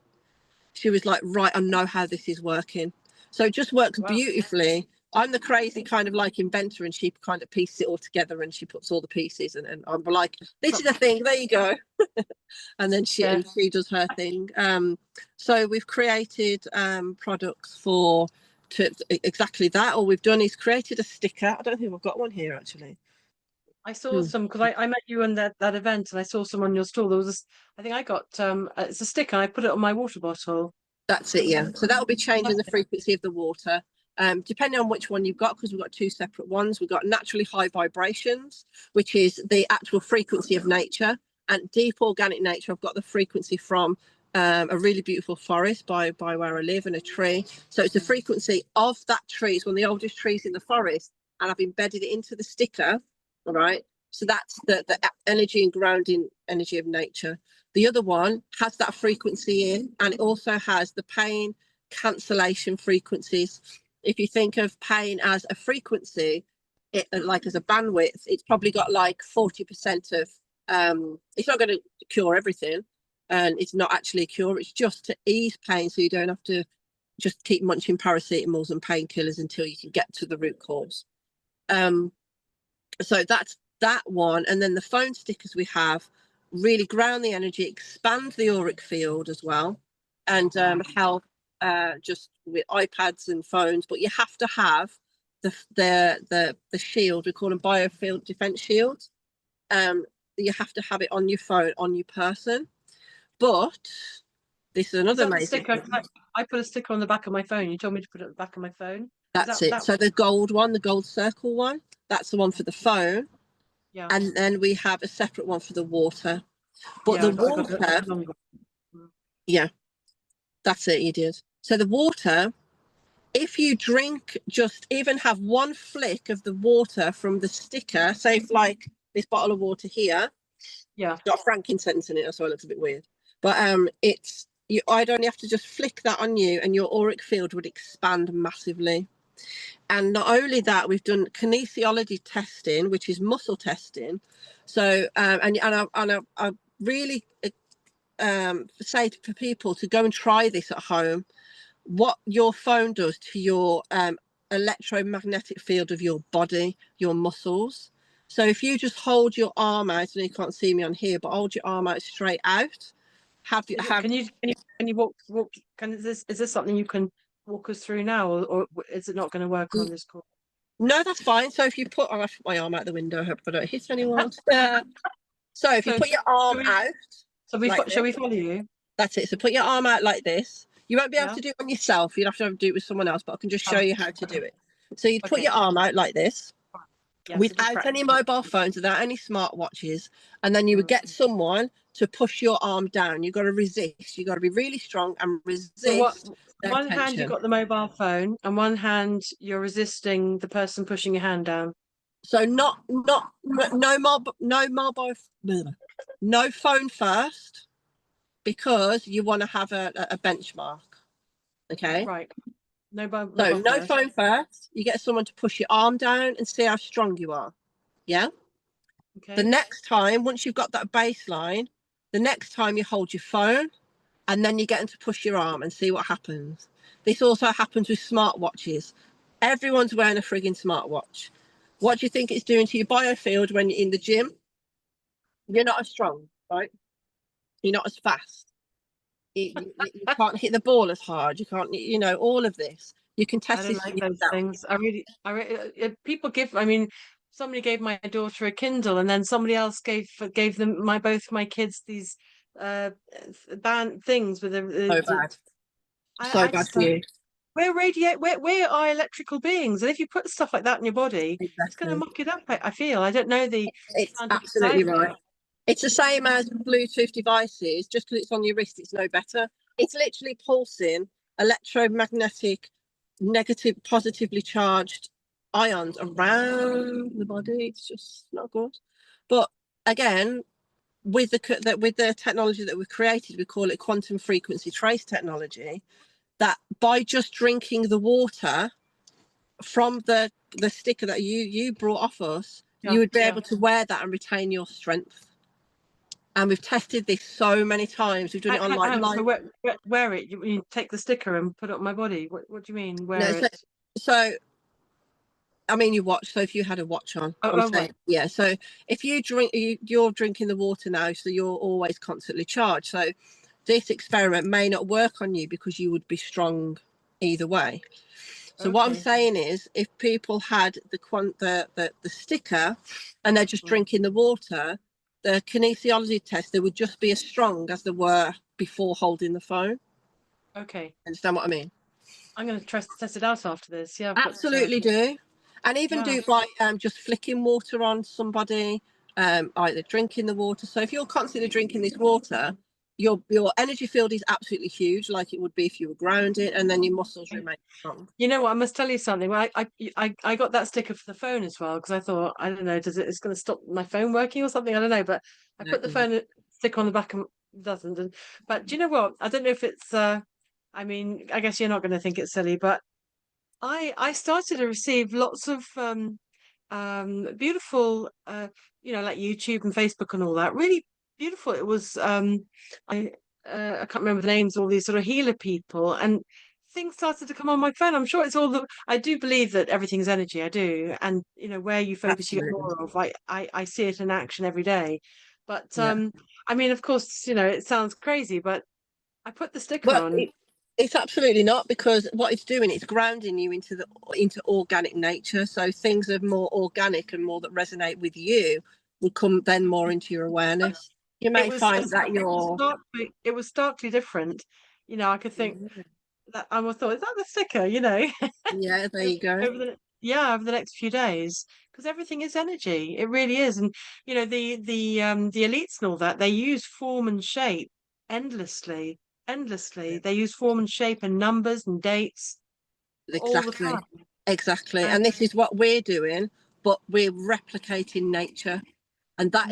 She was like, right, I know how this is working. So it just works beautifully. I'm the crazy kind of like inventor, and she kind of pieces it all together, and she puts all the pieces, and I'm like, this is a thing, there you go. And then she does her thing. So we've created products to exactly that. All we've done is created a sticker. I don't think I've got one here actually. I saw some because I met you on that event, and I saw some on your stall. There was I think I got it's a sticker, and I put it on my water bottle. That's it, yeah. So that will be changing the frequency of the water, depending on which one you've got, because we've got two separate ones. We've got naturally high vibrations, which is the actual frequency of nature, and deep organic nature. I've got the frequency from a really beautiful forest by where I live, and a tree. So it's the frequency of that tree. It's one of the oldest trees in the forest, and I've embedded it into the sticker. All right. So that's the energy and grounding energy of nature. The other one has that frequency in, and it also has the pain cancellation frequencies. If you think of pain as a frequency, like as a bandwidth, it's probably got like 40% of, it's not going to cure everything, and it's not actually a cure. It's just to ease pain, so you don't have to just keep munching paracetamols and painkillers until you can get to the root cause. So that's that one. And then the phone stickers we have really ground the energy, expand the auric field as well, and help just with iPads and phones. But you have to have the shield. We call them biofield defense shields. You have to have it on your phone, on your person. But this is another amazing sticker. I put a sticker on the back of my phone. You told me to put it on the back of my phone. That's it. So the gold one, the gold circle one, that's the one for the phone. Yeah. And then we have a separate one for the water. But the water, yeah, that's it, you did. So the water, if you drink, just even have one flick of the water from the sticker, say if like this bottle of water here, it's got frankincense in it, so it looks a bit weird. But I'd only have to just flick that on you, and your auric field would expand massively. And not only that, we've done kinesiology testing, which is muscle testing. So, I really say for people to go and try this at home. What your phone does to your electromagnetic field of your body, your muscles. So if you just hold your arm out, and you can't see me on here, but hold your arm out straight out. Can you walk? Is this something you can walk us through now, or is it not going to work on this call? No, that's fine. So if you put, I put my arm out the window. I hope I don't hit anyone. So if you put your arm out, shall we follow you? That's it. So put your arm out like this. You won't be able to do it on yourself. You'd have to do it with someone else, but I can just show you how to do it. So you put your arm out like this, without any mobile phones, without any smartwatches, and then you would get someone to push your arm down. You've got to resist. You've got to be really strong and resist. So one hand you've got the mobile phone, and one hand you're resisting the person pushing your hand down. So no phone first, because you want to have a benchmark. Okay. Right. No phone first. You get someone to push your arm down and see how strong you are. Yeah. Okay. The next time, once you've got that baseline, the next time you hold your phone, and then you get them to push your arm and see what happens. This also happens with smartwatches. Everyone's wearing a frigging smartwatch. What do you think it's doing to your biofield when you're in the gym? You're not as strong, right? You're not as fast. You can't hit the ball as hard. You can't, all of this. You can test this. I don't like those things. I really, people give. I mean, somebody gave my daughter a Kindle, and then somebody else gave them both my kids these band things with so bad. So bad for you. We are electrical beings, and if you put stuff like that in your body, it's going to muck it up. I feel. I don't know It's absolutely right. It's the same as Bluetooth devices. Just because it's on your wrist, it's no better. It's literally pulsing electromagnetic, negative, positively charged ions around the body. It's just not good. But again, with the technology that we've created, we call it quantum frequency trace technology. that by just drinking the water from the sticker that you brought off us, you would be able to wear that and retain your strength. And we've tested this so many times. We've done it on So wear it. You take the sticker and put it on my body. What do you mean wear it? So I mean, you watch. So if you had a watch on, I'm saying, right. Yeah. So if you drink, you're drinking the water now, so you're always constantly charged. So this experiment may not work on you because you would be strong either way. So what I'm saying is, if people had the sticker and they're just drinking the water, the kinesiology test, they would just be as strong as they were before holding the phone. Okay. Understand what I mean? I'm going to test it out after this. Yeah, absolutely do. And even do by just flicking water on somebody, either drinking the water. So if you're constantly drinking this water, your energy field is absolutely huge, like it would be if you were grounded, and then your muscles remain strong. You know what? I must tell you something. Well, I got that sticker for the phone as well because I thought, I don't know, it's going to stop my phone working or something? I don't know, but I put the phone sticker on the back and it doesn't. But do you know what? I don't know if it's. I mean, I guess you're not going to think it's silly, but I started to receive lots of beautiful like YouTube and Facebook and all that. Really beautiful. It was I can't remember the names, all these sort of healer people, and things started to come on my phone. I'm sure it's all I do believe that everything's energy. I do, and where you focus, you get more of. I see it in action every day. But I mean, of course, it sounds crazy, but I put the sticker on. It's absolutely not, because what it's doing, it's grounding you into organic nature. So things are more organic and more that resonate with you will come then more into your awareness. You may find that it was starkly different. I could think that I thought, is that the sticker? Yeah, there you go. over the next few days, because everything is energy. It really is. And the elites and all that, they use form and shape endlessly. They use form and shape and numbers and dates all the time. Exactly. And this is what we're doing, but we're replicating nature. And that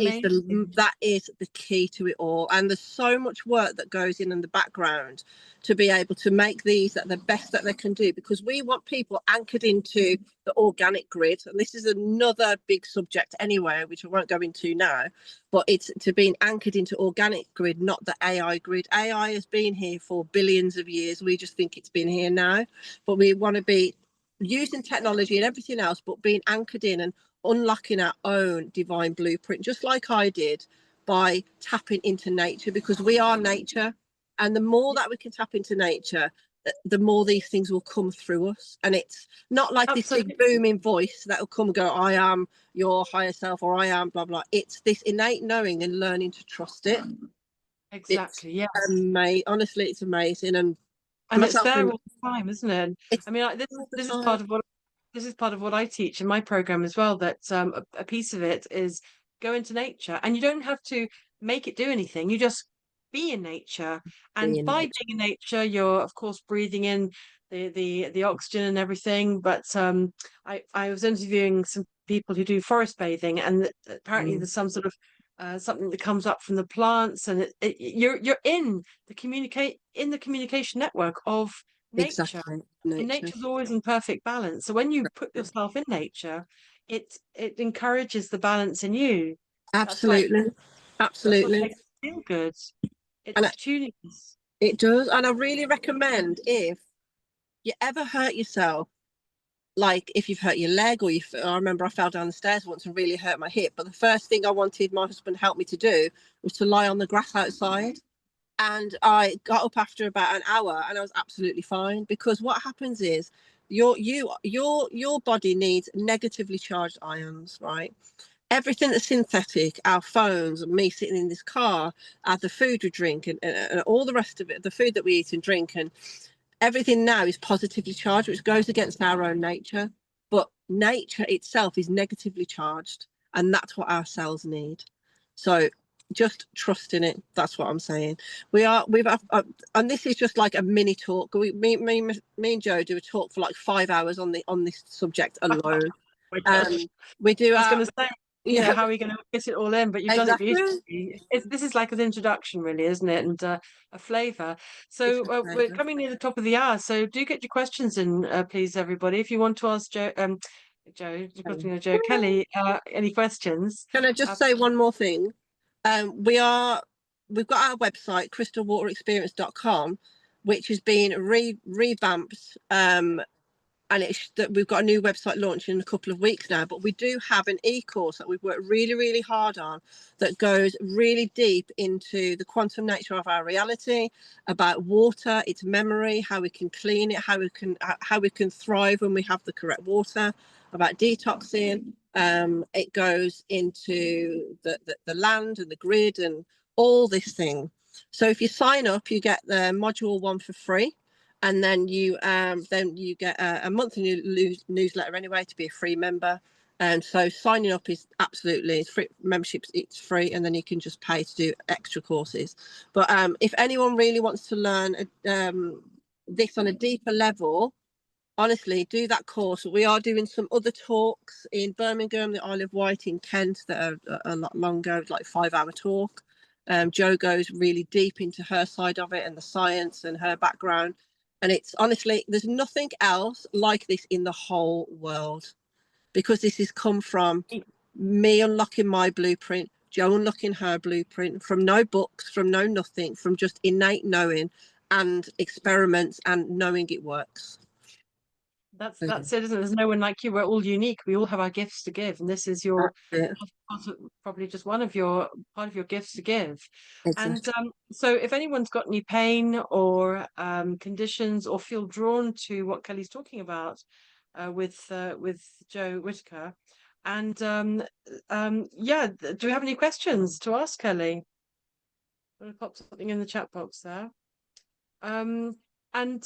is the key to it all. And there's so much work that goes in the background to be able to make these the best that they can do, because we want people anchored into the organic grid. And this is another big subject anyway, which I won't go into now, but it's to being anchored into organic grid, not the AI grid. AI has been here for billions of years. We just think it's been here now, but we want to be using technology and everything else, but being anchored in and unlocking our own divine blueprint, just like I did, by tapping into nature, because we are nature. And the more that we can tap into nature, the more these things will come through us. And it's not like this big booming voice that will come and go, I am your higher self, or I am blah blah. It's this innate knowing and learning to trust it. Exactly. Yeah. Honestly, it's amazing. And it's there all the time, isn't it? I mean, this is part of what I teach in my program as well, that a piece of it is go into nature, and you don't have to make it do anything. You just be in nature. And by being in nature, you're of course breathing in the oxygen and everything. But I was interviewing some people who do forest bathing, and apparently there's some sort of something that comes up from the plants, and you're in the communication network of nature. Exactly. And nature's always in perfect balance. So when you put yourself in nature, it encourages the balance in you. Absolutely. That's what makes you feel good. It's tuning us. It does. And I really recommend, if you ever hurt yourself, like if you've hurt your leg, or I remember I fell down the stairs once and really hurt my hip, but the first thing I wanted my husband to help me to do was to lie on the grass outside. And I got up after about an hour and I was absolutely fine, because what happens is your body needs negatively charged ions, right? Everything that's synthetic, our phones, me sitting in this car, the food we drink, and all the rest of it, the food that we eat and drink, and everything now is positively charged, which goes against our own nature. But nature itself is negatively charged, and that's what our cells need. So just trust in it. That's what I'm saying. And this is just like a mini talk. Me and Joe do a talk for like 5 hours on this subject alone. We do. I was going to say, you know, Yeah, how are we going to fit it all in? But you've done it exactly. beautifully. This is like an introduction, really, isn't it? And a flavour. It's So a we're pleasure. coming near the top of the hour. So do get your questions in, please, everybody. If you want to ask Joe Kelly, any questions. Can I Uh, just say one more thing? We've got our website, crystalwaterexperience.com, which has been revamped. And we've got a new website launching in a couple of weeks now, but we do have an e-course that we've worked really, really hard on that goes really deep into the quantum nature of our reality, about water, its memory, how we can clean it, how we can thrive when we have the correct water, about detoxing. It goes into the land and the grid and all this thing. So if you sign up, you get the module 1 for free, and then you get a monthly newsletter anyway to be a free member. And so signing up is absolutely free. Membership, it's free, and then you can just pay to do extra courses. But if anyone really wants to learn this on a deeper level, honestly, do that course. We are doing some other talks in Birmingham, the Isle of Wight, in Kent, that are a lot longer, like 5-hour talk. Jo goes really deep into her side of it and the science and her background. And it's honestly, there's nothing else like this in the whole world, because this has come from me unlocking my blueprint, Jo unlocking her blueprint, from no books, from no nothing, from just innate knowing and experiments and knowing it works. that's it, isn't it? There's no one like you. We're all unique. We all have our gifts to give, and this is your probably just one of your part of your gifts to give. And Exactly. so, if anyone's got any pain or conditions, or feel drawn to what Kelly's talking about with Jo Whitaker, and yeah, do we have any questions to ask Kelly? I'm going to pop something in the chat box there. Um, and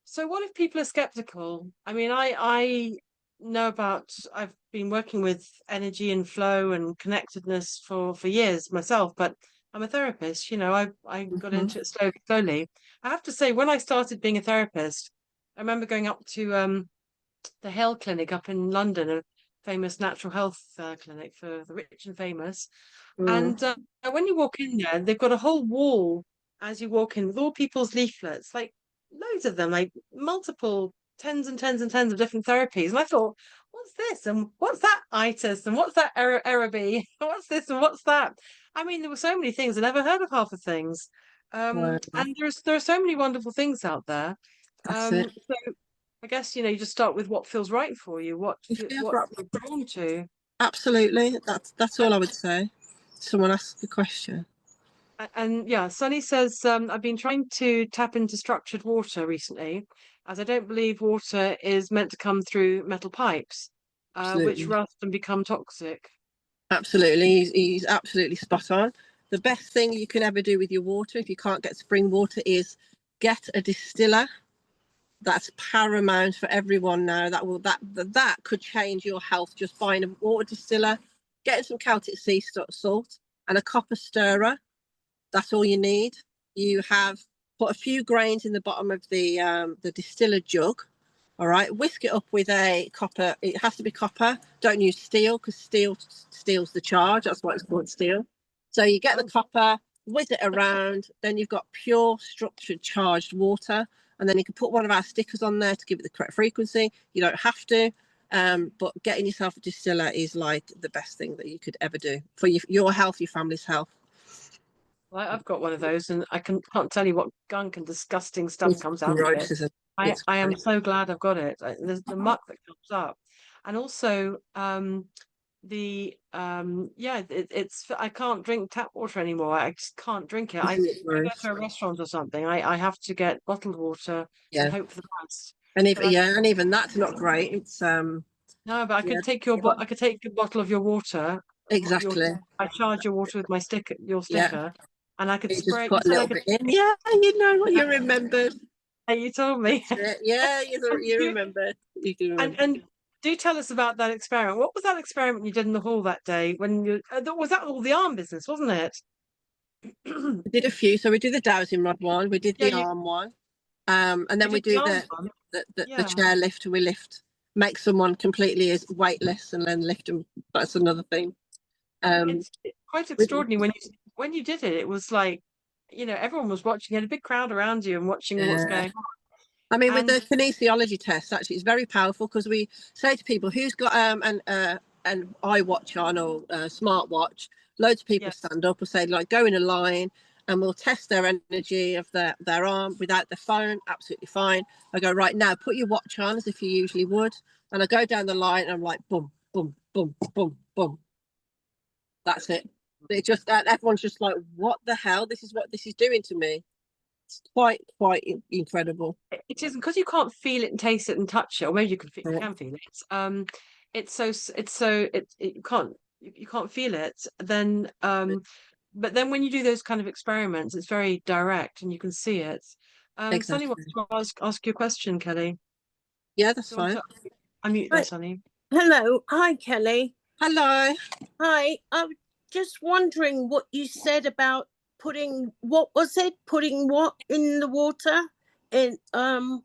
so what if people are skeptical? I mean, I know about, I've been working with energy and flow and connectedness for years myself, but I'm a therapist, you know, I got into it slowly. I have to say, when I started being a therapist, I remember going up to the Hale Clinic up in London, a famous natural health clinic for the rich and famous. And when you walk in there, they've got a whole wall as you walk in with all people's leaflets, like loads of them, like multiple tens and tens and tens of different therapies. And I thought, what's this? And what's that itis? And what's that Arabi? What's this? And what's that? I mean, there were so many things. I never heard of half the things. Wow, And there are so many wonderful things out there. that's it. So I guess, you know, you just start with what feels right for you, Yeah, what you're drawn to. absolutely. That's all I would say. Someone asked the question. And yeah, Sunny says, I've been trying to tap into structured water recently, as I don't believe water is meant to come through metal pipes, which Absolutely. rust and become toxic. Absolutely. He's absolutely spot on. The best thing you can ever do with your water, if you can't get spring water, is get a distiller. That's paramount for everyone now. That could change your health, just buying a water distiller, getting some Celtic sea salt and a copper stirrer. That's all you need. You have put a few grains in the bottom of the distiller jug. All right, whisk it up with a copper. It has to be copper. Don't use steel, because steel steals the charge. That's why it's called steel. So you get the Oh, copper, whiz it around. Then you've got pure structured charged water. And then you can put one of our stickers on there to give it the correct frequency. You don't have to. But getting yourself a distiller is like the best thing that you could ever do for your health, your family's health. well, I've got one of those, and I can't tell you what gunk and disgusting stuff It's comes out of gross, it. isn't it? I It's I am great. so glad I've got it. The muck that comes up, and also yeah, it's I can't drink tap water anymore. I just can't drink it. I Isn't it If I go gross? to a restaurant or something, I have to get bottled water and Yeah. hope for the best. And if But I yeah, and even that's not great. It's No, but I yeah, could take your I could take a bottle of your water. Your exactly. I charge your water with my your Yeah. sticker, and I could You just spray it. You put a said I little could. bit in. Yeah, you know what, you remembered. You told me. That's it. Yeah, you You- remembered. You do and remember. do tell us about that experiment. What was that experiment you did in the hall that day? When you was that all the arm business, wasn't it? We did a few. So we did the dowsing rod one, we did Yeah, the arm one. And you then we did the do arms one. the Yeah. chair lift, and we make someone completely as weightless and then lift them. That's another thing. It's quite with- extraordinary when you did it. It was like, everyone was watching. You had a big crowd around you and watching what's yeah. going on. I mean, with And the kinesiology test, actually, it's very powerful because we say to people who's got an iWatch on or a smartwatch. Loads of people yeah, stand up and say, like, go in a line, and we'll test their energy of their arm without their phone. Absolutely fine. I go, right now, put your watch on as if you usually would, and I go down the line, and I'm like, boom, boom, boom, boom, boom. That's it. It just everyone's just like, what the hell? This is what this is doing to me. It's quite incredible. it isn't because you can't feel it and taste it and touch it, or maybe you Yeah, can feel it. You can't feel it. Then but then when you do those kind of experiments, it's very direct and you can see it. Sonny wants exactly. to ask you a question, Kelly. Yeah, that's Do you want fine. to unmute there, Hi. Sonny? Hello. Hi, Kelly. Hello. Hi. I'm just wondering what you said about what was it? Putting what in the water? In So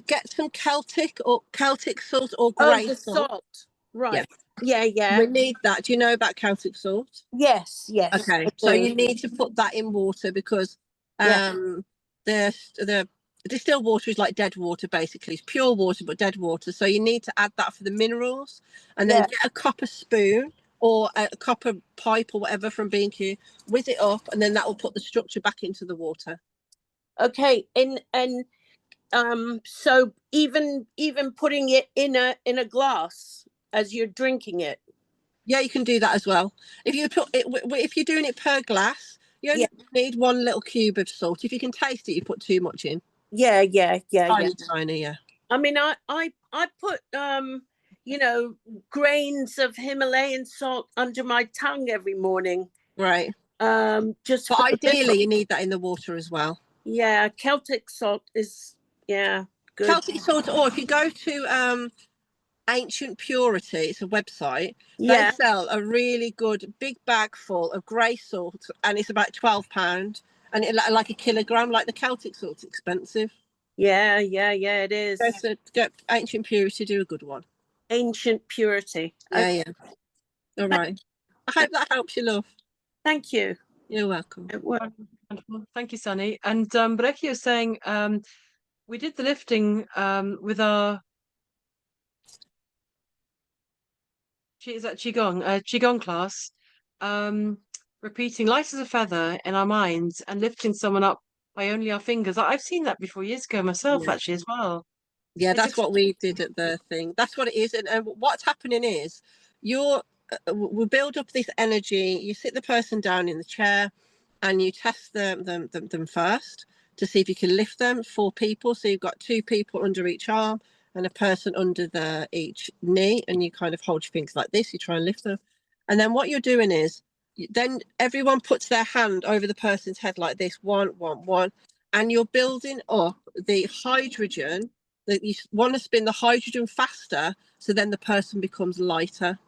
get some Celtic salt or oh, grey the salt. salt. Yeah, Right. Yeah, yeah. we need that. Do you know about Celtic salt? Yes, yes, Okay, I so do. you need to put that in water because Yeah, the distilled water is like dead water basically. It's pure water but dead water. So you need to add that for the minerals, and then yeah. get a copper spoon or a copper pipe or whatever from B&Q, whiz it up, and then that will put the structure back into the water. Okay. And so even putting it in a glass as you're drinking it. Yeah, you can do that as well. If you put it, if you're doing it per glass, you Yeah, only need one little cube of salt. If you can taste it, you put too much in. yeah, yeah, yeah, yeah. Tiny, yeah. I mean, I put grains of Himalayan salt under my tongue every morning. Right. Just But for the liver. ideally, you need that in the water as well. Yeah, Celtic salt is good. Celtic salt, or if you go to Ancient Purity, it's a website. They Yeah, sell a really good big bag full of grey salt, and it's about £12, and it like a kilogram. Like the Celtic salt's expensive. yeah, yeah, yeah. It is Get Ancient Purity, do a good one. ancient purity. Yeah, Okay, yeah. All right. I hope that helps you, love. thank you. You're welcome. It worked. Wonderful. Thank you, Sonny. And Becky was saying we did the lifting with our is that Qigong class, um, repeating light as a feather in our minds and lifting someone up by only our fingers. I've seen that before years ago myself, Yeah. actually, as well. Yeah, It's that's what we did at the thing. That's what it is. And what's happening is you're we build up this energy. You sit the person down in the chair and you test them first to see if you can lift them. 4 people. So you've got 2 people under each arm and a person under each knee, and you kind of hold your fingers like this. You try and lift them. And then what you're doing is then everyone puts their hand over the person's head like this, one, one, one, and you're building up the hydrogen that you want to spin the hydrogen faster, so then the person becomes lighter.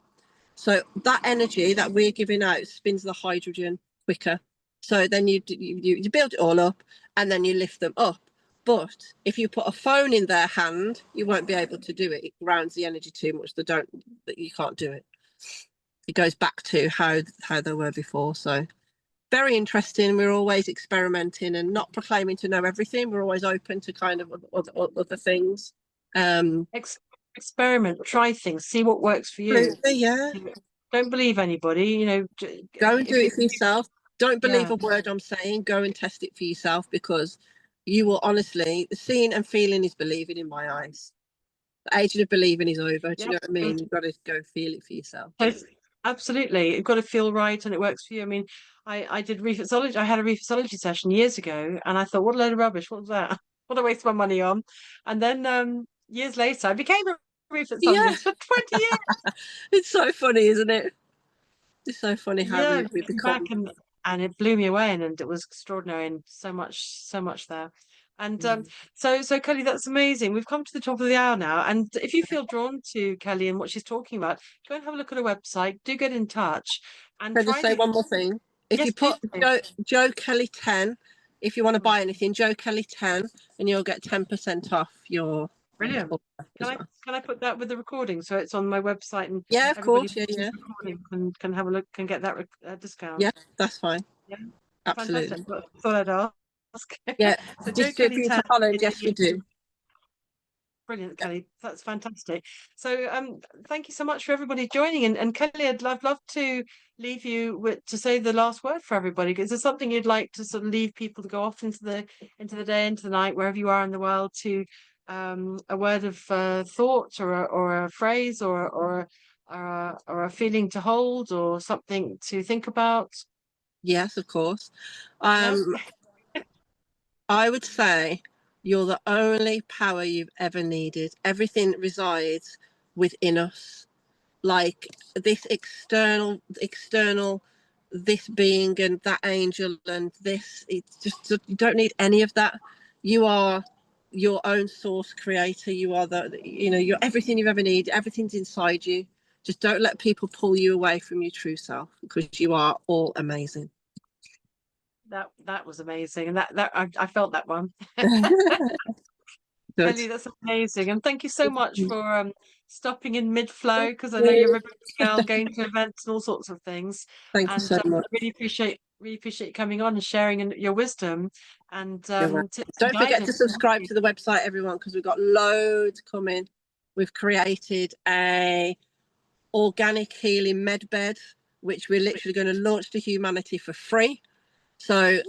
So that energy that we're giving out spins the hydrogen quicker. So then you build it all up and then you lift them up. But if you put a phone in their hand, you won't be able to do it. It grounds the energy too much. That you can't do it. It goes back to how they were before. So very interesting. We're always experimenting and not proclaiming to know everything. We're always open to kind of other things. Experiment, try things, see what works for you. Absolutely, yeah. Don't believe anybody. Go and do it for yourself. Don't believe Yeah. a word I'm saying. Go and test it for yourself, because you will honestly, seeing and feeling is believing in my eyes. The age of believing is over. Do you know what I mean? You've got to go feel it for yourself. Absolutely. You've got to feel right and it works for you. I mean, I did reflexology. I had a reflexology session years ago and I thought, what a load of rubbish. What was that? What a waste of my money on. And then years later, I became a Yeah. reflexologist for 20 years. It's so funny, isn't it? It's so funny how Yeah, we back become. and it blew me away and it was extraordinary and so much there. And so Kelly, that's amazing. We've come to the top of the hour now. And if you feel drawn to Kelly and what she's talking about, go and have a look at her website. Do get in touch and Can I just try say these. one more thing? If Yes, you please put do. Joe Kelly 10, if you want to buy anything, Joe Kelly 10, and you'll get 10% off your Brilliant. all that as well. Can I put that with the recording so it's on my website and Yeah, of everybody course. Yeah, who's yeah, recording can have a look, can get that discount? yeah. That's fine. Yeah, Absolutely. fantastic. But thought I'd ask. Yeah. So Joe Kelly Distributors, Tan, yes, we do. brilliant, Kelly. That's fantastic. So thank you so much for everybody joining. And Kelly, I'd love to leave you with to say the last word for everybody. Is there something you'd like to sort of leave people to go off into the day, into the night, wherever you are in the world, to a word of thought or a phrase or a feeling to hold or something to think about? Yes, of course. Yeah, I would say you're the only power you've ever needed. Everything resides within us. Like this external, this being and that angel and this, it's just, you don't need any of that. You are your own source creator. You are you're everything you've ever needed. Everything's inside you. Just don't let people pull you away from your true self, because you are all amazing. that was amazing, and that I felt that one. Good. Kelly, that's amazing. And thank you so much for stopping in mid-flow, because I know Thank you're you. a busy girl going to events and all sorts of things. Thank you And so much. really appreciate you coming on and sharing your wisdom and You're welcome. tips and Don't forget to guidance. subscribe to the website, everyone, because we've got loads coming. We've created a organic healing med bed, which we're literally going to launch to humanity for free. So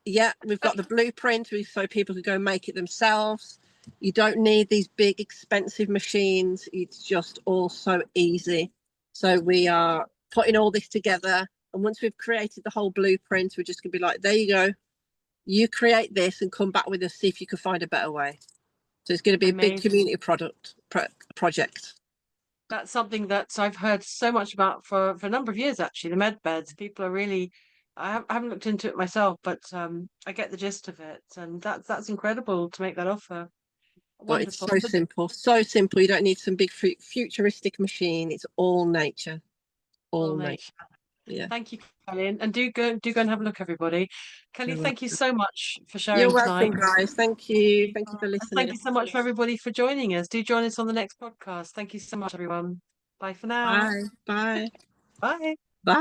yeah, we've got the blueprint so people can go make it themselves. You don't need these big expensive machines. It's just all so easy. So we are putting all this together, and once we've created the whole blueprint, we're just gonna be like, there you go, you create this and come back with us, see if you can find a better way. So it's going to be a big community project. That's something that I've heard so much about for a number of years, actually. The med beds, people are really. I haven't looked into it myself, but I get the gist of it, and that's incredible to make that offer. But it's Wonderful. so simple, so simple. You don't need some big futuristic machine. It's all nature, all nature. Yeah. Thank you, Kelly, and do go and have a look, everybody. Kelly, You're thank you welcome. so much for sharing You're welcome, tonight. guys. Thank you. Thank you for And listening. thank you so much for everybody for joining us. Do join us on the next podcast. Thank you so much, everyone. Bye for now. Bye. Bye. Bye.